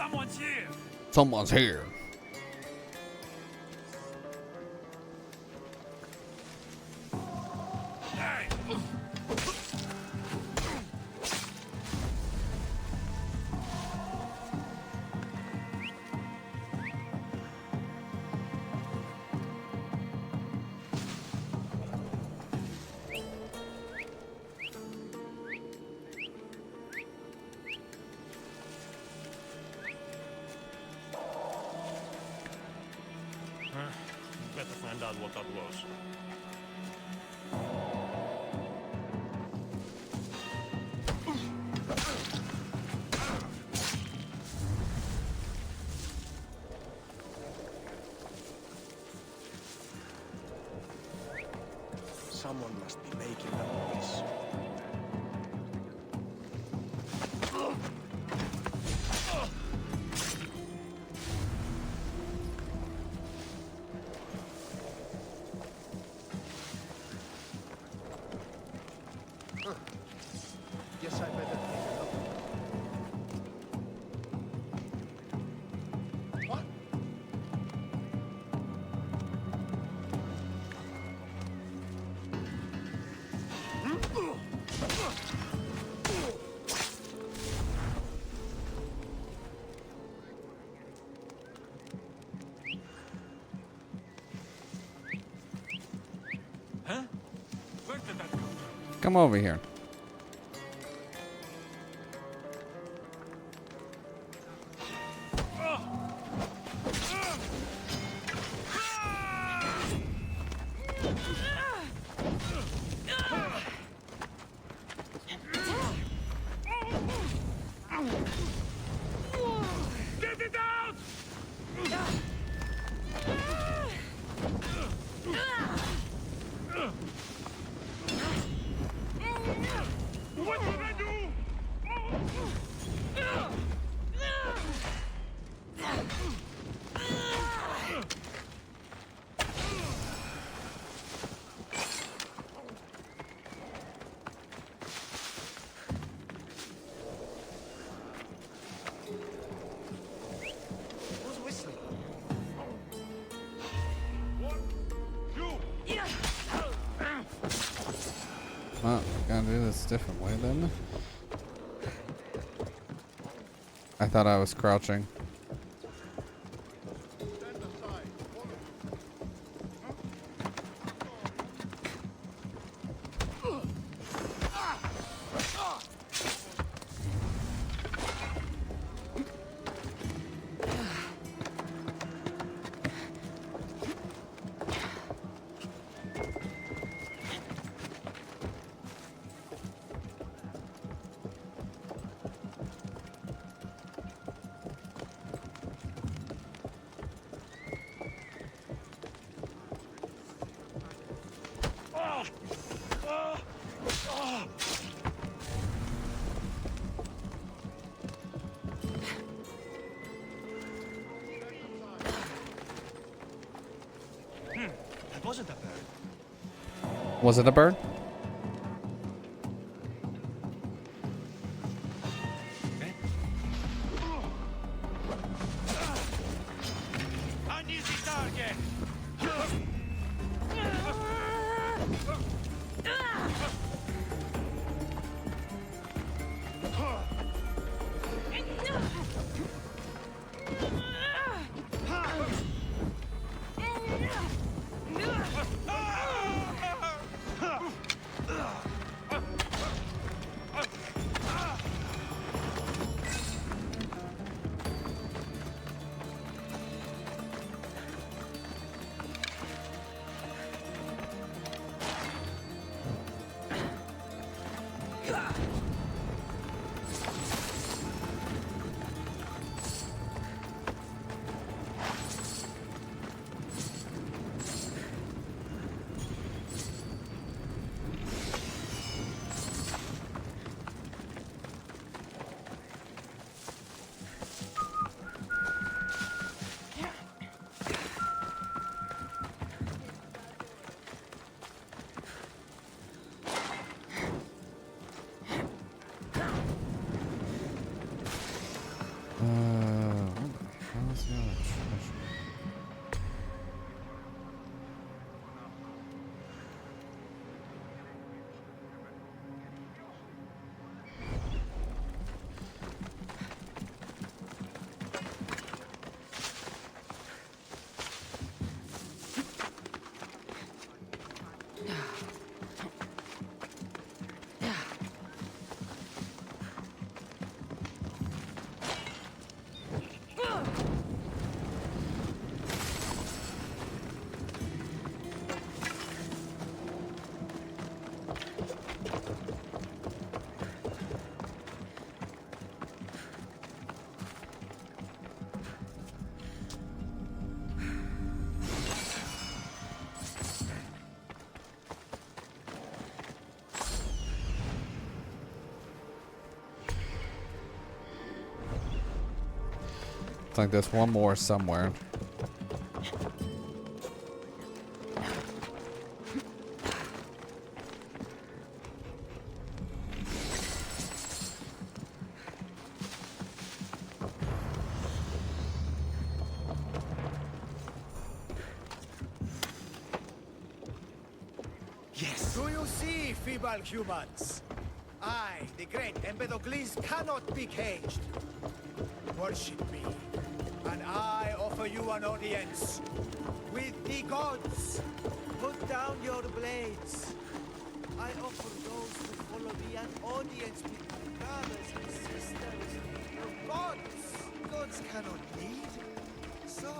Someone's here. Someone's here. Hey. Better find out what that was. Someone must be making a noise. Guess I better take a look. What? Huh? Where did that come from? Come over here. Get it out! What did I do? Who's whistling? Well, gotta do this a different way then. I thought I was crouching. That wasn't a bird. Was it a bird? An easy target. It's like there's one more somewhere. Yes. Do you see, feeble humans? I, the great Empedocles, cannot be caged. Worship me, and I offer you an audience with the gods. Put down your blades. I offer those who follow me an audience with my brothers and sisters. The gods! Gods cannot lead. So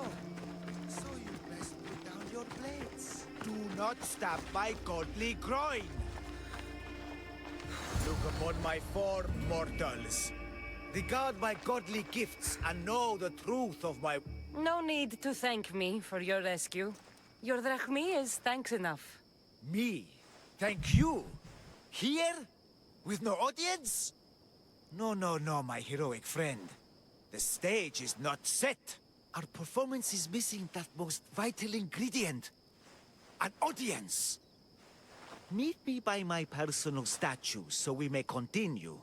you best put down your blades. Do not stab my godly groin. Look upon my form, mortals. Regard my godly gifts and know the truth of my... No need to thank me for your rescue. Your drachmi is thanks enough. Me? Thank you? Here? With no audience? No, my heroic friend. The stage is not set. Our performance is missing that most vital ingredient. An audience. Meet me by my personal statue so we may continue.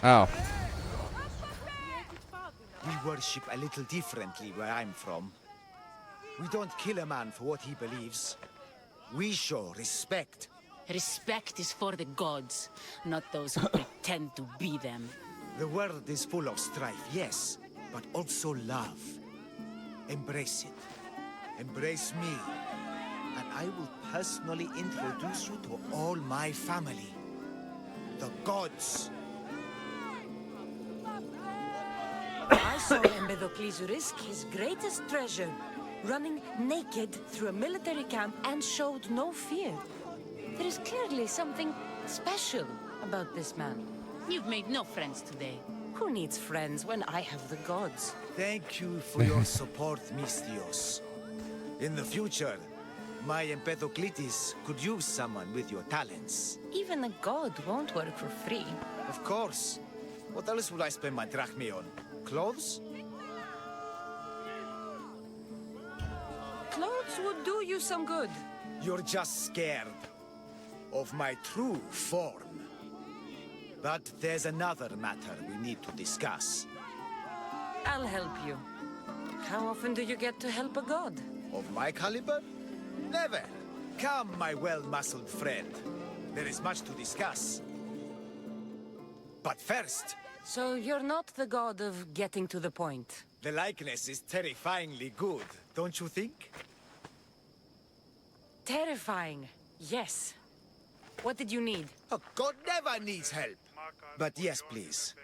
Oh. We worship a little differently where I'm from. We don't kill a man for what he believes. We show respect. Respect is for the gods, not those who pretend to be them. The world is full of strife, yes, but also love. Embrace it. Embrace me. And I will personally introduce you to all my family. The gods. I saw Empedocles risk his greatest treasure, running naked through a military camp and showed no fear. There is clearly something special about this man. You've made no friends today. Who needs friends when I have the gods? Thank you for your support, Mistios. In the future, my Empedocles could use someone with your talents. Even a god won't work for free. Of course. What else would I spend my drachmi on? Clothes? Clothes would do you some good. You're just scared of my true form. But there's another matter we need to discuss. I'll help you. How often do you get to help a god? Of my caliber? Never. Come, my well-muscled friend. There is much to discuss. But first... So you're not the god of getting to the point? The likeness is terrifyingly good, don't you think? Terrifying, yes. What did you need? A god never needs help. But yes, please.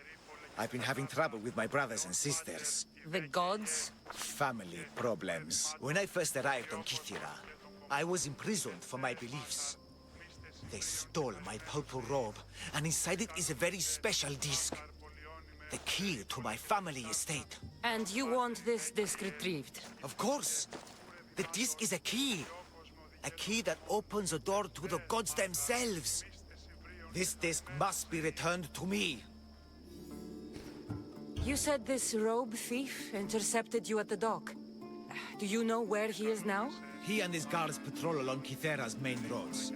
I've been having trouble with my brothers and sisters. The gods? Family problems. When I first arrived on Kythera, I was imprisoned for my beliefs. They stole my purple robe, and inside it is a very special disc. The key to my family estate. And you want this disc retrieved? Of course. The disc is a key. A key that opens a door to the gods themselves. This disc must be returned to me. You said this robe thief intercepted you at the dock. Do you know where he is now? He and his guards patrol along Kythera's main roads.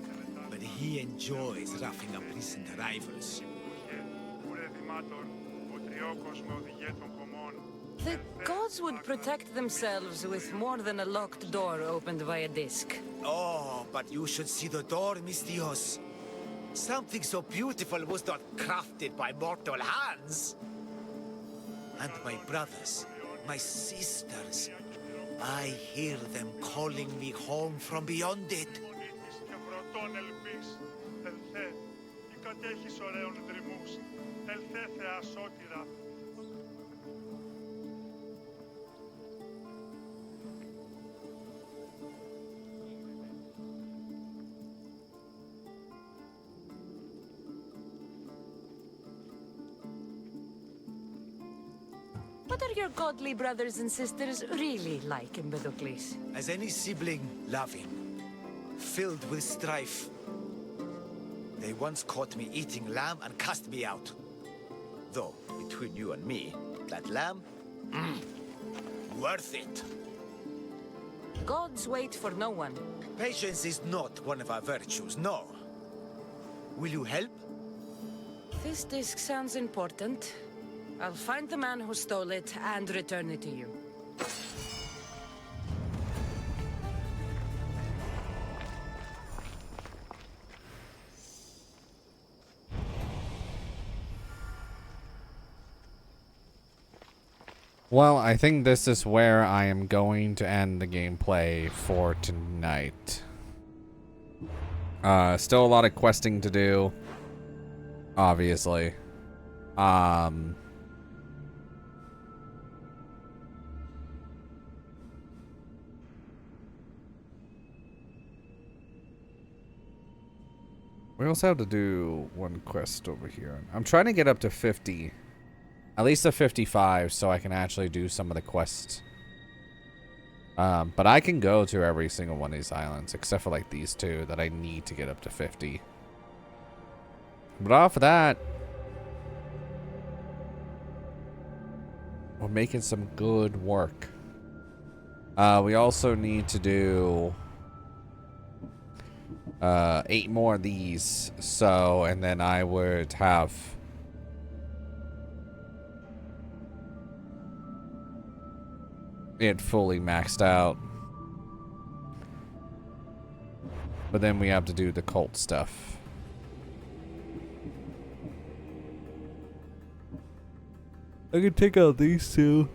But he enjoys roughing up recent arrivals. The gods would protect themselves with more than a locked door opened by a disc. Oh, but you should see the door, Mistios. Something so beautiful was not crafted by mortal hands. And my brothers, my sisters, I hear them calling me home from beyond it. are your godly brothers and sisters really like, Empedocles? As any sibling, loving, filled with strife. They once caught me eating lamb and cast me out. Though, between you and me, that lamb, worth it. Gods wait for no one. Patience is not one of our virtues, no. Will you help? This disc sounds important. I'll find the man who stole it and return it to you. Well, I think this is where I am going to end the gameplay for tonight. Still a lot of questing to do, obviously. We also have to do one quest over here. I'm trying to get up to 50. At least a 55, so I can actually do some of the quests. But I can go to every single one of these islands, except for like these two that I need to get up to 50. But off of that, we're making some good work. We also need to do 8 more of these, so, and then I would have it fully maxed out. But then we have to do the cult stuff. I can take out these two.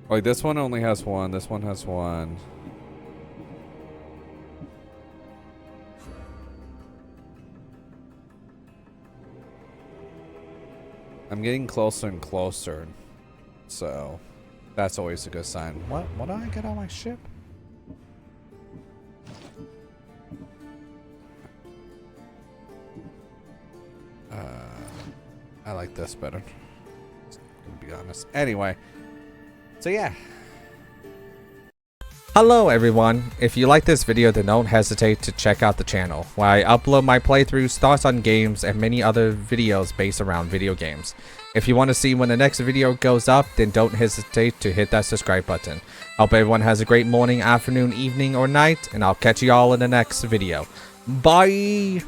Like, this one only has one. This one has one. I'm getting closer and closer. So, that's always a good sign. What do I get on my ship? I like this better, to be honest. Anyway. So yeah. Hello everyone, if you like this video then don't hesitate to check out the channel, where I upload my playthroughs, thoughts on games, and many other videos based around video games. If you want to see when the next video goes up, then don't hesitate to hit that subscribe button. Hope everyone has a great morning, afternoon, evening, or night, and I'll catch you all in the next video. Bye!